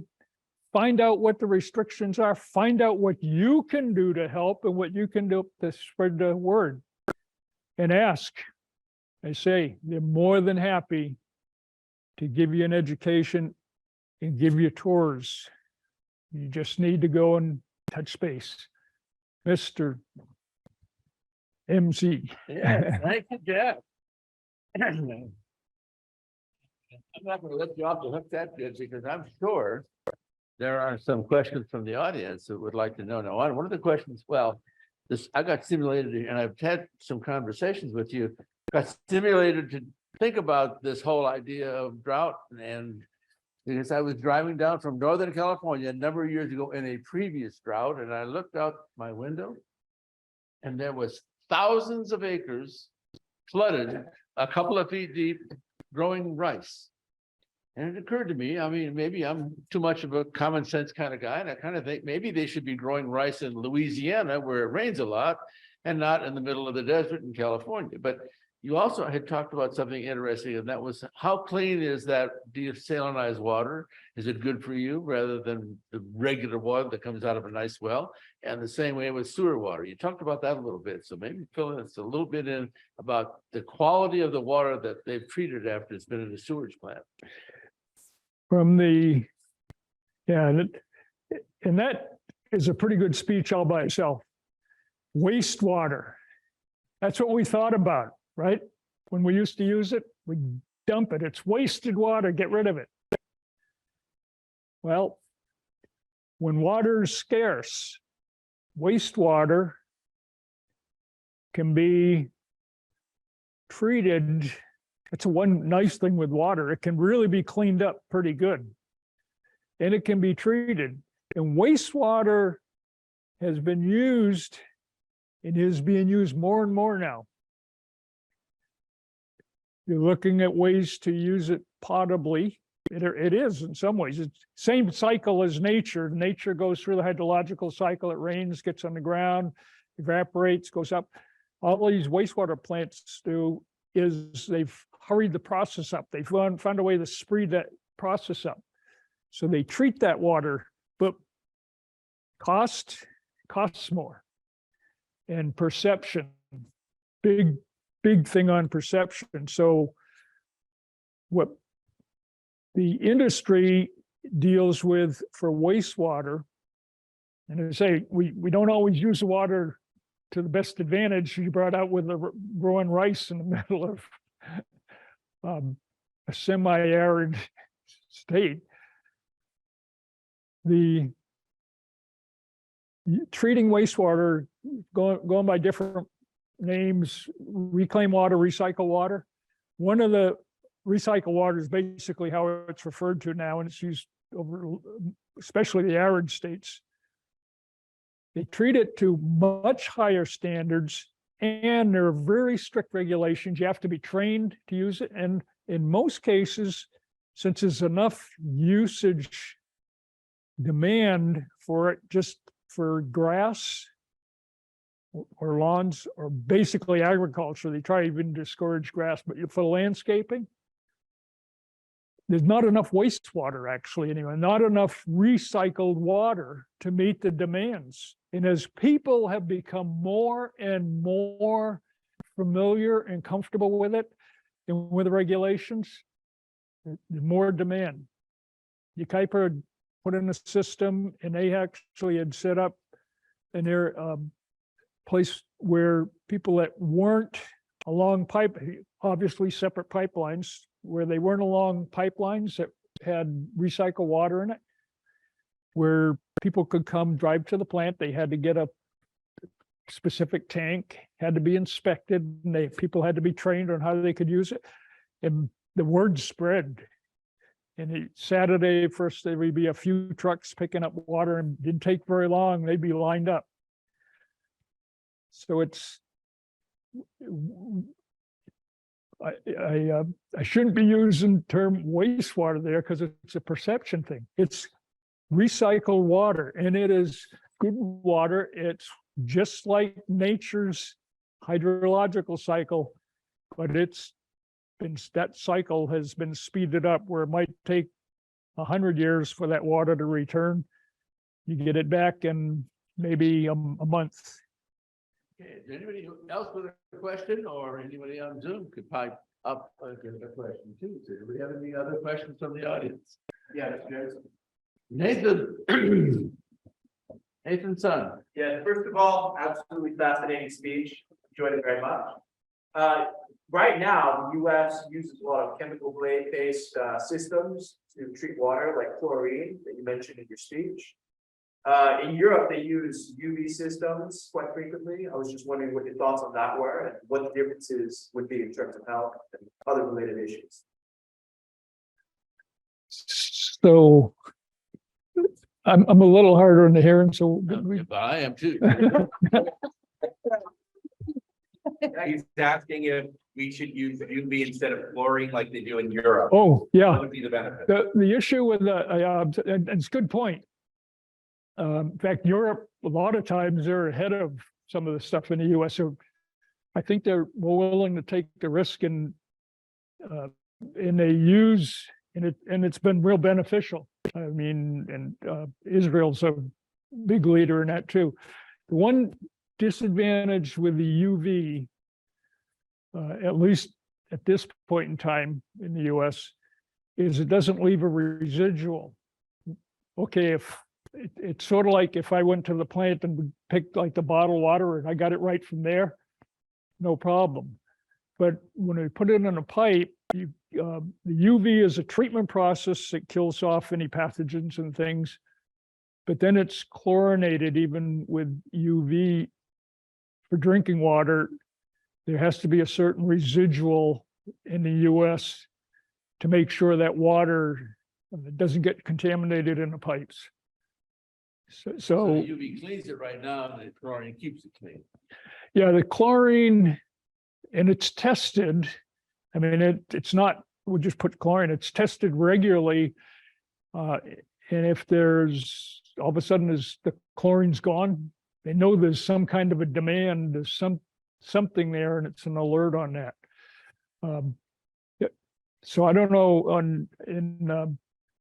find out what the restrictions are, find out what you can do to help and what you can do to spread the word, and ask. I say they're more than happy to give you an education and give you tours. You just need to go and touch base. Mr. MC. Yeah, thank you, Jeff. I'm not going to let you off the hook that good, because I'm sure there are some questions from the audience that would like to know. Now, one of the questions, well, I got stimulated, and I've had some conversations with you, got stimulated to think about this whole idea of drought, and because I was driving down from Northern California a number of years ago in a previous drought, and I looked out my window and there was thousands of acres flooded a couple of feet deep growing rice. And it occurred to me, I mean, maybe I'm too much of a common sense kind of guy, and I kind of think maybe they should be growing rice in Louisiana where it rains a lot and not in the middle of the desert in California. But you also had talked about something interesting, and that was how clean is that desalinized water? Is it good for you rather than the regular water that comes out of a nice well? And the same way with sewer water. You talked about that a little bit. So maybe fill us a little bit in about the quality of the water that they've treated after it's been in a sewage plant. From the, yeah, and that is a pretty good speech all by itself. Wastewater. That's what we thought about, right? When we used to use it, we dump it. It's wasted water, get rid of it. Well, when water is scarce, wastewater can be treated. It's one nice thing with water. It can really be cleaned up pretty good. And it can be treated. And wastewater has been used and is being used more and more now. You're looking at ways to use it potably. It is in some ways. It's same cycle as nature. Nature goes through the hydrological cycle. It rains, gets on the ground, evaporates, goes up. All these wastewater plants do is they've hurried the process up. They've found a way to speed that process up. So they treat that water, but costs more. And perception, big thing on perception. So what the industry deals with for wastewater, and I say we don't always use the water to the best advantage. You brought out with the growing rice in the middle of a semi-arid state. The treating wastewater, going by different names, reclaim water, recycle water. One of the recycle water is basically how it's referred to now, and it's used over, especially the arid states. They treat it to much higher standards, and there are very strict regulations. You have to be trained to use it. And in most cases, since there's enough usage demand for it, just for grass or lawns, or basically agriculture, they try to even discourage grass, but for landscaping, there's not enough wastewater actually anyway, not enough recycled water to meet the demands. And as people have become more and more familiar and comfortable with it and with the regulations, the more demand. Kuiper had put in a system and they actually had set up in their place where people that weren't along pipe, obviously separate pipelines, where they weren't along pipelines that had recycled water in it, where people could come drive to the plant. They had to get a specific tank, had to be inspected, and people had to be trained on how they could use it. And the word spread. And Saturday, first there would be a few trucks picking up water, and didn't take very long, they'd be lined up. So it's, I shouldn't be using the term wastewater there because it's a perception thing. It's recycled water, and it is good water. It's just like nature's hydrological cycle, but that cycle has been speeded up where it might take 100 years for that water to return. You get it back in maybe a month. Okay, is there anybody else with a question, or anybody on Zoom could pipe up a question too? Does anybody have any other questions from the audience? Yeah, that's good. Nathan. Nathan's son. Yeah, first of all, absolutely fascinating speech. Enjoyed it very much. Right now, the US uses a lot of chemical based systems to treat water, like chlorine that you mentioned in your speech. In Europe, they use UV systems quite frequently. I was just wondering what your thoughts on that were and what the differences would be in terms of health and other related issues. So I'm a little harder in the hearing, so But I am too. He's asking if we should use UV instead of chlorine like they do in Europe. oh, yeah. What would be the benefit? The issue with and it's a good point. In fact, Europe, a lot of times they're ahead of some of the stuff in the US. So I think they're more willing to take the risk and they use, and it's been real beneficial. I mean, and Israel's a big leader in that too. The one disadvantage with the UV, at least at this point in time in the US, is it doesn't leave a residual. Okay, if it's sort of like if I went to the plant and picked like the bottled water and I got it right from there, no problem. But when I put it in a pipe, the UV is a treatment process that kills off any pathogens and things. But then it's chlorinated even with UV for drinking water. There has to be a certain residual in the US to make sure that water doesn't get contaminated in the pipes. So the UV cleans it right now, and the chlorine keeps it clean. yeah, the chlorine, and it's tested. I mean, it's not, we'll just put chlorine, it's tested regularly. And if there's, all of a sudden as the chlorine's gone, they know there's some kind of a demand, there's something there, and it's an alert on that. So I don't know in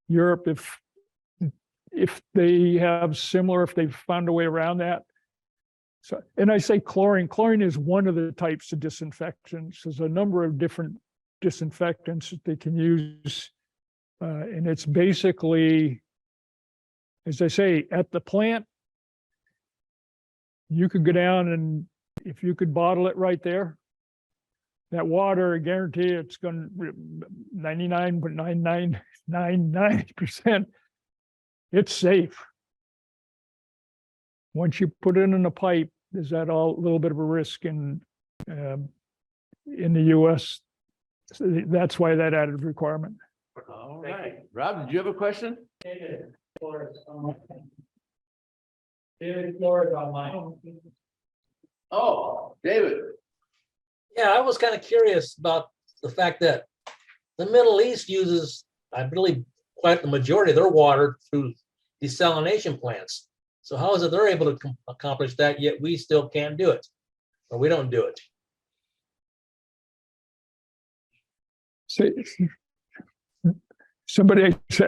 Europe if they have similar, if they've found a way around that. So, and I say chlorine is one of the types of disinfectants. There's a number of different disinfectants that they can use. And it's basically, as I say, at the plant, you could go down and if you could bottle it right there, that water, I guarantee it's going to 99.9999%. It's safe. Once you put it in a pipe, there's that all a little bit of a risk in the US. So that's why that added requirement. All right. Rob, did you have a question? David Flores online. Oh, David. Yeah, I was kind of curious about the fact that the Middle East uses, I believe, quite the majority of their water through desalination plants. So how is it they're able to accomplish that, yet we still can't do it, or we don't do it? So somebody say,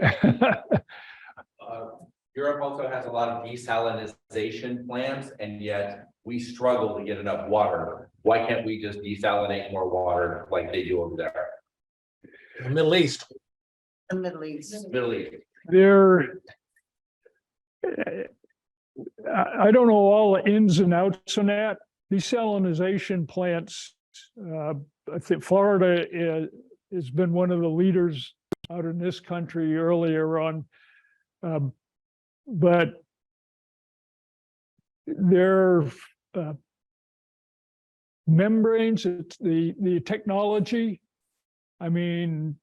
Europe also has a lot of desalinization plants, and yet we struggle to get enough water. Why can't we just desalinate more water like they do over there? The Middle East. The Middle East. Middle East. there, I don't know all the ins and outs on that. Desalinization plants, I think Florida has been one of the leaders out in this country earlier on. But their membranes, it's the technology. I mean,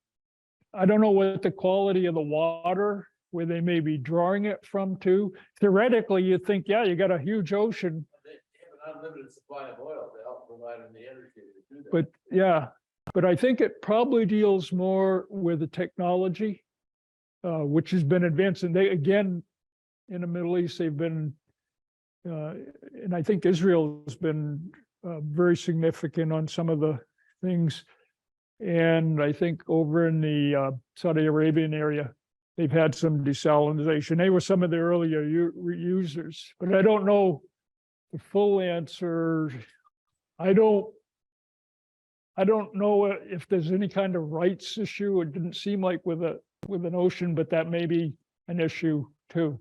I don't know what the quality of the water, where they may be drawing it from too. Theoretically, you'd think, yeah, you got a huge ocean. They have an unlimited supply of oil to help provide the energy to do that. But yeah, but I think it probably deals more with the technology, which has been advanced. And they, again, in the Middle East, they've been, and I think Israel has been very significant on some of the things. And I think over in the Saudi Arabian area, they've had some desalinization. They were some of the earlier users, but I don't know the full answer. I don't know if there's any kind of rights issue. It didn't seem like with an ocean, but that may be an issue too.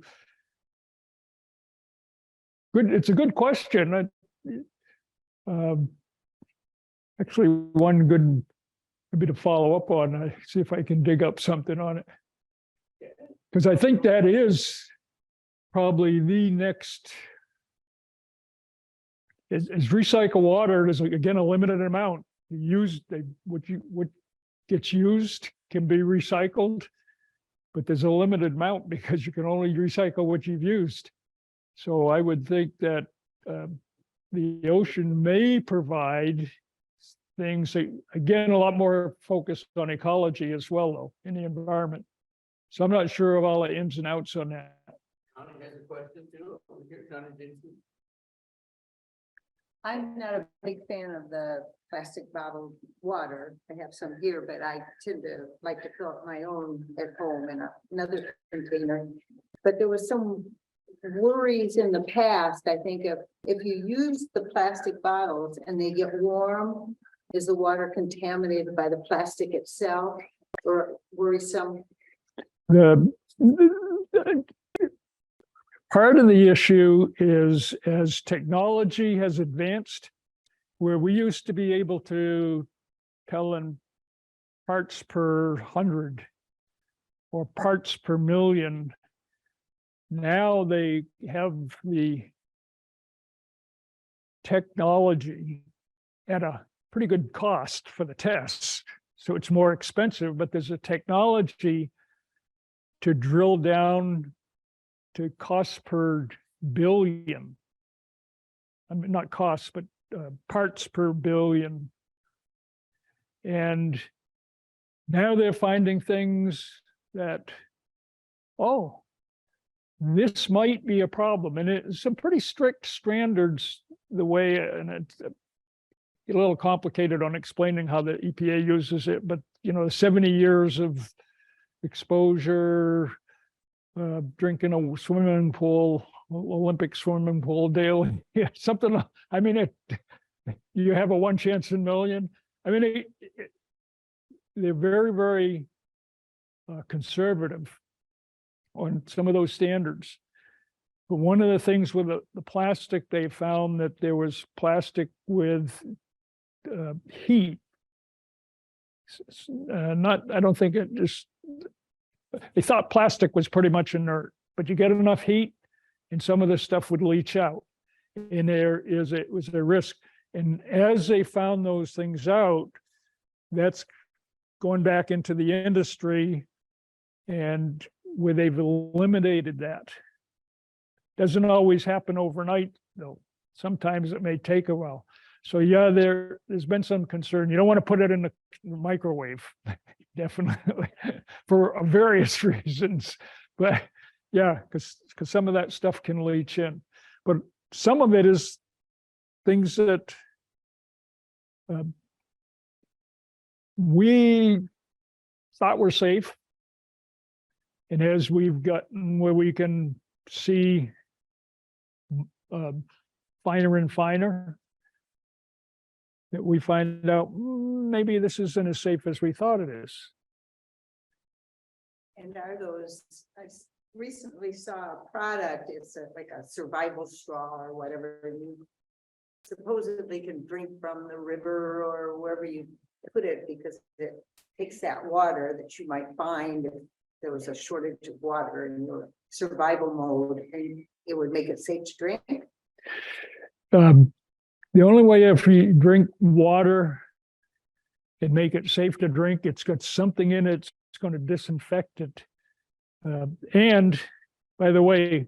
Good, it's a good question. Actually, one good maybe to follow up on. I see if I can dig up something on it, because I think that is probably the next. Is recycle water is again a limited amount. What gets used can be recycled, but there's a limited amount because you can only recycle what you've used. So I would think that the ocean may provide things that, again, a lot more focused on ecology as well, though, in the environment. So I'm not sure of all the ins and outs on that. Connie has a question too. Over here, Connie Jameson. I'm not a big fan of the plastic bottled water. I have some here, but I tend to like to fill up my own at home in another container. But there was some worries in the past, I think, if you use the plastic bottles and they get warm, is the water contaminated by the plastic itself or worrisome? Part of the issue is as technology has advanced, where we used to be able to tell in parts per 100 or parts per million. Now they have the technology at a pretty good cost for the tests. So it's more expensive, but there's a technology to drill down to cost per billion. I mean, not costs, but parts per billion. And now they're finding things that, oh, this might be a problem. And it's some pretty strict standards the way, and it's a little complicated on explaining how the EPA uses it, but 70 years of exposure, drinking a swimming pool, Olympic swimming pool daily, yeah, something. I mean, you have a 1 chance in a million. I mean, they're very, very conservative on some of those standards. But one of the things with the plastic, they found that there was plastic with heat. I don't think it just. They thought plastic was pretty much inert, but you get enough heat and some of this stuff would leach out. And it was a risk. And as they found those things out, that's going back into the industry and where they've eliminated that. Doesn't always happen overnight, though. Sometimes it may take a while. So yeah, there's been some concern. You don't want to put it in the microwave, definitely, for various reasons. But yeah, because some of that stuff can leach in. But some of it is things that we thought were safe, And as we've gotten where we can see finer and finer, that we find out maybe this isn't as safe as we thought it is. And are those, recently saw a product, it's like a survival straw or whatever, you supposedly can drink from the river or wherever you put it, because it takes that water that you might find if there was a shortage of water in your survival mode, and it would make it safe to drink. The only way if you drink water and make it safe to drink, it's got something in it, it's going to disinfect it. And by the way,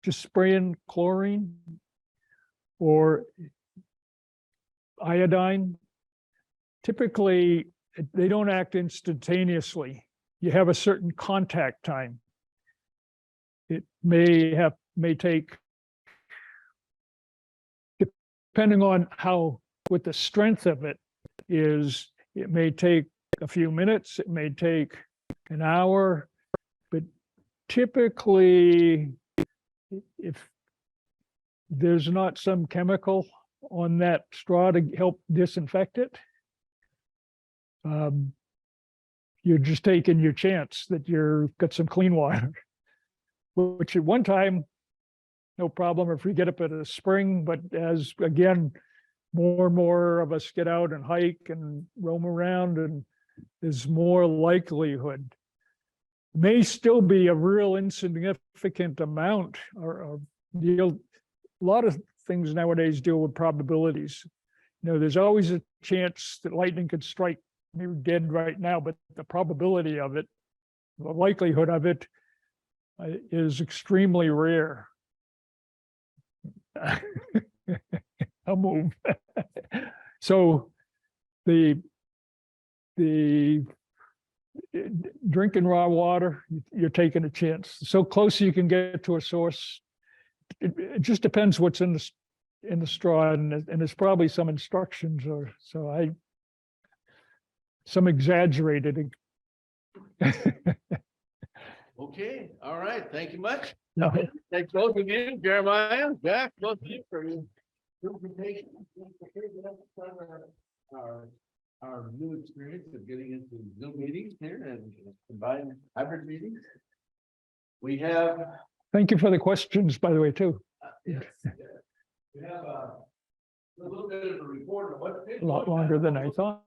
just spraying chlorine or iodine, typically they don't act instantaneously. You have a certain contact time. It may take, depending on what the strength of it is, it may take a few minutes, it may take an hour, but typically, if there's not some chemical on that straw to help disinfect it, you're just taking your chance that you've got some clean water, which at one time, no problem if we get up at a spring, but as again, more and more of us get out and hike and roam around, and there's more likelihood. May still be a real insignificant amount, or a lot of things nowadays deal with probabilities. You know, there's always a chance that lightning could strike me dead right now, but the probability of it, the likelihood of it, is extremely rare. I'll move. So the drinking raw water, you're taking a chance. So close you can get to a source. It just depends what's in the straw, and there's probably some instructions, or so some exaggerated. Okay, all right, thank you much. No. Thanks both of you, Jeremiah, Jack, both of you for your presentation. Our new experience of getting into Zoom meetings here and combined hybrid meetings. We have. Thank you for the questions, by the way, too. Yes, we have a little bit of a report of what. A lot longer than I thought.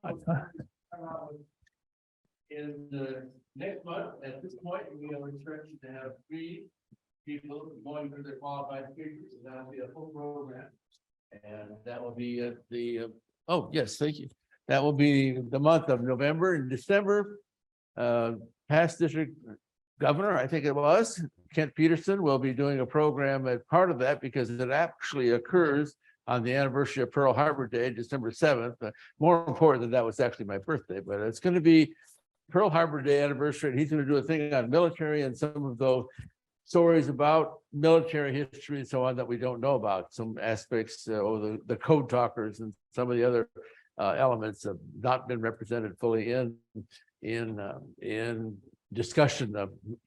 In the next month, at this point, we are expected to have 3 people going through their qualified speakers, and that'll be a full program. And that will be at the, oh, yes, thank you. That will be the month of November and December. Past district governor, I think it was, Kent Peterson, will be doing a program as part of that, because it actually occurs on the anniversary of Pearl Harbor Day, December 7th. More important than that was actually my birthday, but it's going to be Pearl Harbor Day anniversary, and he's going to do a thing on military and some of those stories about military history and so on that we don't know about. Some aspects, or the code talkers and some of the other elements have not been represented fully in discussion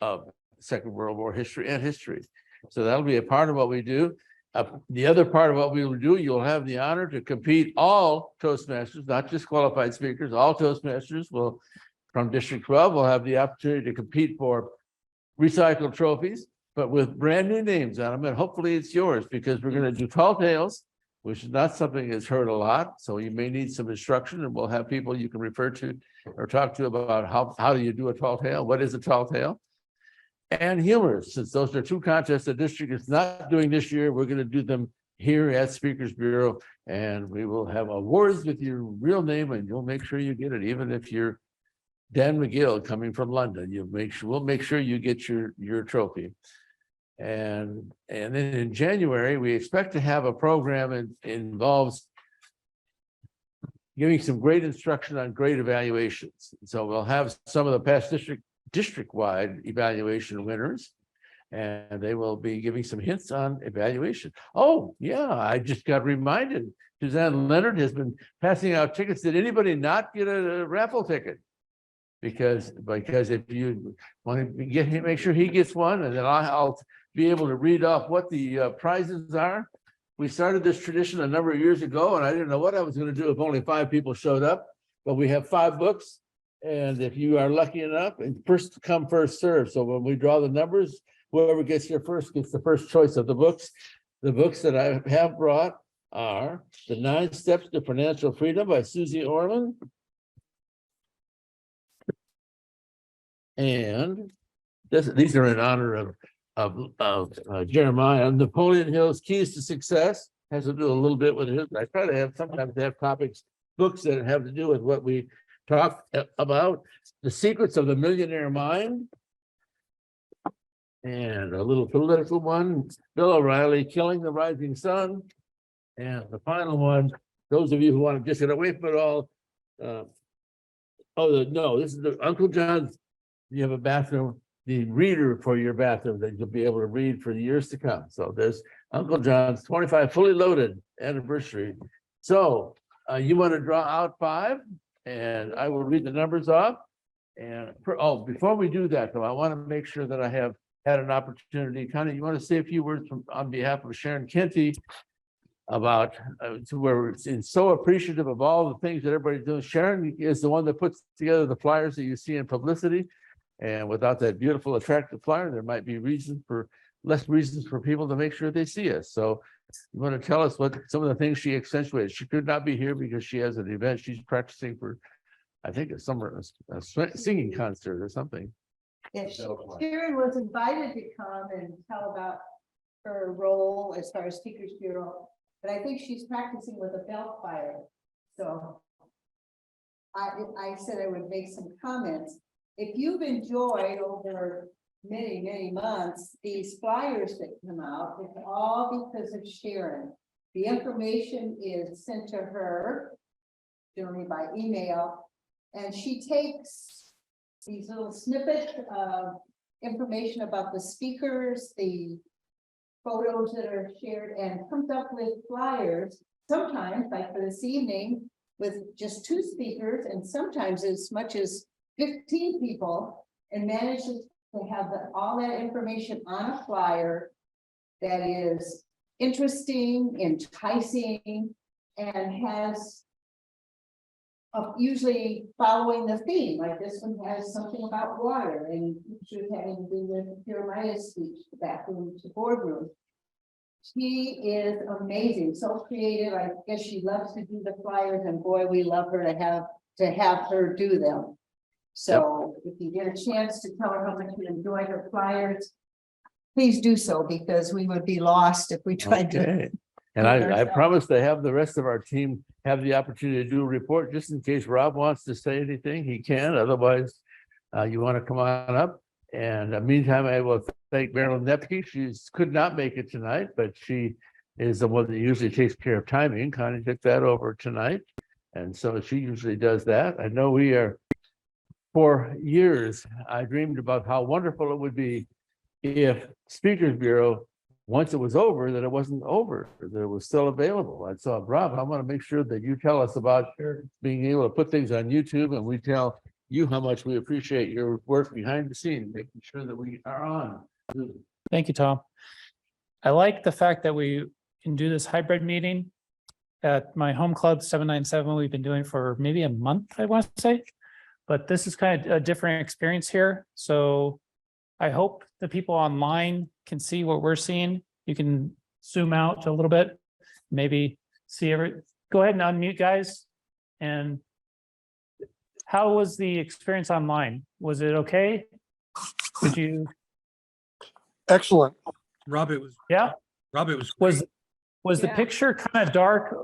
of Second World War history and history. So that'll be a part of what we do. The other part of what we will do, you'll have the honor to compete all Toastmasters, not just qualified speakers, all Toastmasters will, from District 12, will have the opportunity to compete for recycled trophies, but with brand new names on them. And hopefully it's yours, because we're going to do tall tales, which is not something that's heard a lot. So you may need some instruction, and we'll have people you can refer to or talk to about how do you do a tall tale? What is a tall tale? And humors, since those are 2 contests the district is not doing this year, we're going to do them here at Speakers Bureau, and we will have awards with your real name, and you'll make sure you get it, even if you're Dan McGill coming from London. We'll make sure you get your trophy. And then in January, we expect to have a program that involves giving some great instruction on grade evaluations. So we'll have some of the past district-wide evaluation winners, and they will be giving some hints on evaluation. Oh, yeah, I just got reminded. Suzanne Leonard has been passing out tickets. Did anybody not get a raffle ticket? Because if you want to get him, make sure he gets one, and then I'll be able to read off what the prizes are. We started this tradition a number of years ago, and I didn't know what I was going to do if only 5 people showed up. But we have 5 books, and if you are lucky enough, and first come, first serve. So when we draw the numbers, whoever gets here first gets the first choice of the books. The books that I have brought are The 9 Steps to Financial Freedom by Susie Orman. And these are in honor of Jeremiah. Napoleon Hill's Keys to Success has to do a little bit with it. I try to sometimes have topics, books that have to do with what we talked about. The Secrets of the Millionaire Mind. And a little political one, Bill O'Reilly, Killing the Rising Sun. And the final one, those of you who want to just get away from it all. No, this is the Uncle John's. You have a bathroom, the reader for your bathroom that you'll be able to read for years to come. So there's Uncle John's 25 fully loaded anniversary. So you want to draw out 5, and I will read the numbers off. And before we do that, though, I want to make sure that I have had an opportunity. Connie, you want to say a few words on behalf of Sharon Kenty about we're so appreciative of all the things that everybody's doing. Sharon is the one that puts together the flyers that you see in publicity. And without that beautiful, attractive flyer, there might be less reasons for people to make sure they see us. So you want to tell us what some of the things she accentuated. She could not be here because she has an event she's practicing for, I think, a singing concert or something. Yes, Sharon was invited to come and tell about her role as far as Speakers Bureau, but I think she's practicing with a belt fire. So I said I would make some comments. If you've enjoyed over many, many months, these flyers that come out, it's all because of Sharon. The information is sent to her, generally by email, and she takes these little snippets of information about the speakers, the photos that are shared, and comes up with flyers, sometimes like for this evening, with just 2 speakers, and sometimes as much as 15 people, and manages to have all that information on a flyer that is interesting, enticing, and has usually following the theme. Like this one has something about water and pictures having to do with Jeremiah's speech, the bathroom to boardroom. She is amazing, so creative. I guess she loves to do the flyers, and boy, we love her to have her do them. So if you get a chance to tell her how much you enjoy her flyers, please do so, because we would be lost if we tried to. And I promise to have the rest of our team have the opportunity to do a report, just in case Rob wants to say anything, he can. Otherwise, you want to come on up. And meantime, I will thank Marilyn Nepke. She could not make it tonight, but she is the one that usually takes care of timing. Connie took that over tonight. And so she usually does that. I know we are. For years, I dreamed about how wonderful it would be if Speakers Bureau, once it was over, that it wasn't over, that it was still available. And so, Rob, I want to make sure that you tell us about being able to put things on YouTube, and we tell you how much we appreciate your work behind the scenes, making sure that we are on. Thank you, Tom. I like the fact that we can do this hybrid meeting at my home club 797. We've been doing for maybe a month, I want to say. But this is kind of a different experience here. So I hope the people online can see what we're seeing. You can zoom out a little bit, maybe see go ahead and unmute, guys. And how was the experience online? Was it okay? Did you? Excellent. Rob, it was. Yeah. Rob, it was. Was the picture kind of dark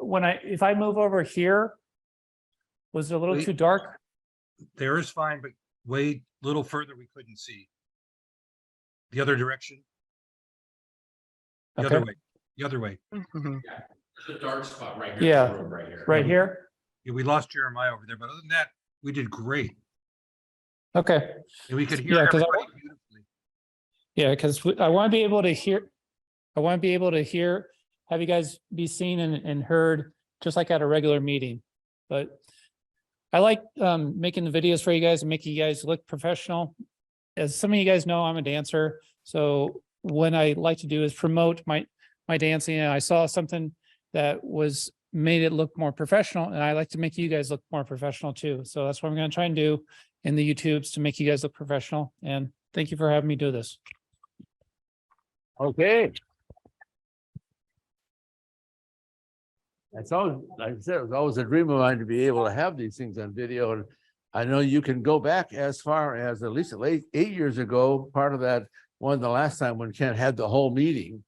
if I move over here? Was it a little too dark? There is fine, but way little further we couldn't see. The other direction. The other way. The other way. The dark spot right here. Yeah, Right here. right here. Yeah, we lost Jeremiah over there, but other than that, we did great. Okay. And we could hear Yeah, 'cause everybody beautifully. Yeah, because I want to be able to hear. I want to be able to hear, have you guys be seen and heard, just like at a regular meeting. But I like making the videos for you guys and making you guys look professional. As some of you guys know, I'm a dancer. So what I like to do is promote my dancing. And I saw something that made it look more professional. And I like to make you guys look more professional too. So that's what I'm going to try and do in the YouTubes to make you guys look professional. And thank you for having me do this. Okay. It's always, like I said, it was always a dream of mine to be able to have these things on video. And I know you can go back as far as at least 8 years ago, part of that one, the last time when Kent had the whole meeting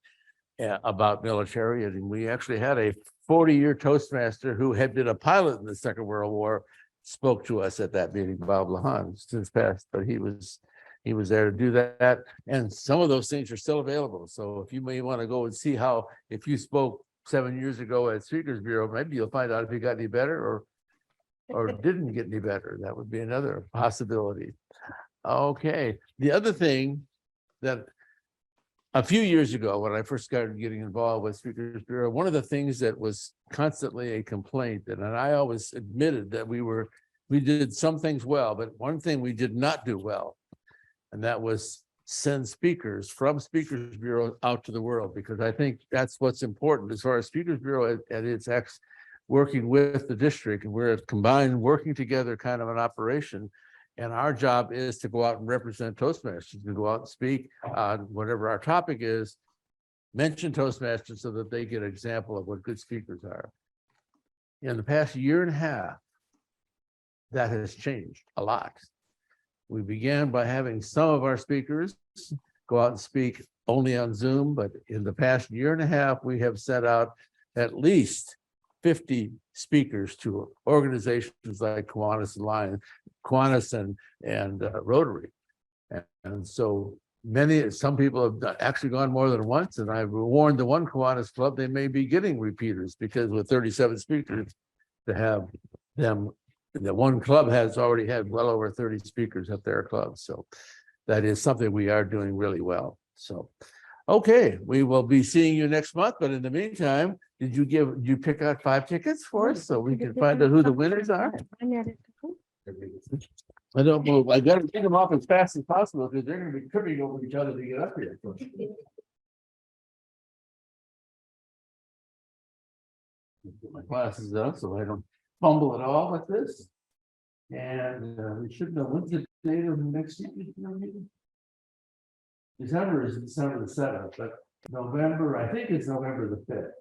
about military, and we actually had a 40-year Toastmaster who had been a pilot in the Second World War, spoke to us at that meeting, Bob Lahan, since passed, but he was there to do that. And some of those things are still available. So if you may want to go and see how, if you spoke 7 years ago at Speakers Bureau, maybe you'll find out if you got any better or didn't get any better. That would be another possibility. Okay. The other thing that a few years ago, when I first started getting involved with Speakers Bureau, one of the things that was constantly a complaint, and I always admitted that we did some things well, but one thing we did not do well, and that was send speakers from Speakers Bureau out to the world, because I think that's what's important as far as Speakers Bureau at its working with the district, and we're a combined working together kind of an operation. And our job is to go out and represent Toastmasters, to go out and speak on whatever our topic is, mention Toastmasters so that they get an example of what good speakers are. In the past year and a half, that has changed a lot. We began by having some of our speakers go out and speak only on Zoom, but in the past year and a half, we have sent out at least 50 speakers to organizations like Kiwanis and Rotary. And so some people have actually gone more than once, and I've warned the one Kiwanis club, they may be getting repeaters, because with 37 speakers, to have them, the one club has already had well over 30 speakers at their club. So that is something we are doing really well. So, okay, we will be seeing you next month, but in the meantime, did you pick out 5 tickets for us so we can find out who the winners are? I don't know. I got to get them off as fast as possible because they're going to be tripping over each other to get up here. Get my glasses up so I don't fumble at all with this. And we should know when's the date of the next meeting. December is December the 7th, but November, I think it's November the 5th.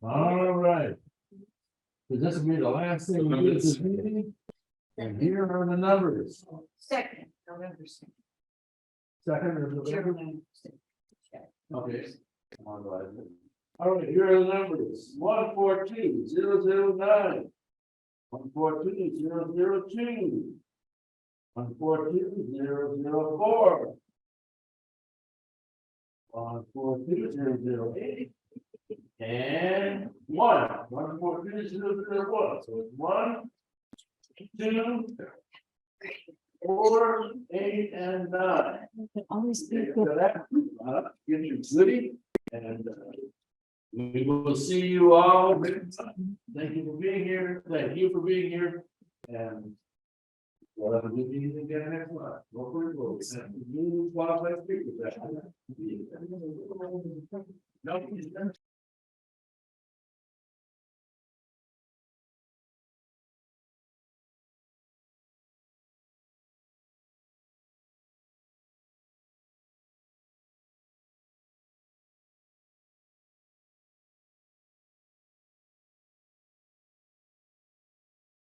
All right. So this will be the last thing we do this meeting. And here are the numbers. Second, November 2nd. Second of November. Okay. All right, here are the numbers. 142-009. 142-002. 142-004. 142-008. And 142-001. So it's 1, 2, 4, 8, and 9. Always be Okay, so that gives you goodie, and we will see you all. Thank you for being here. Thank you for being here. And we'll have a good meeting again next month. Hopefully we'll have new qualified speakers. No.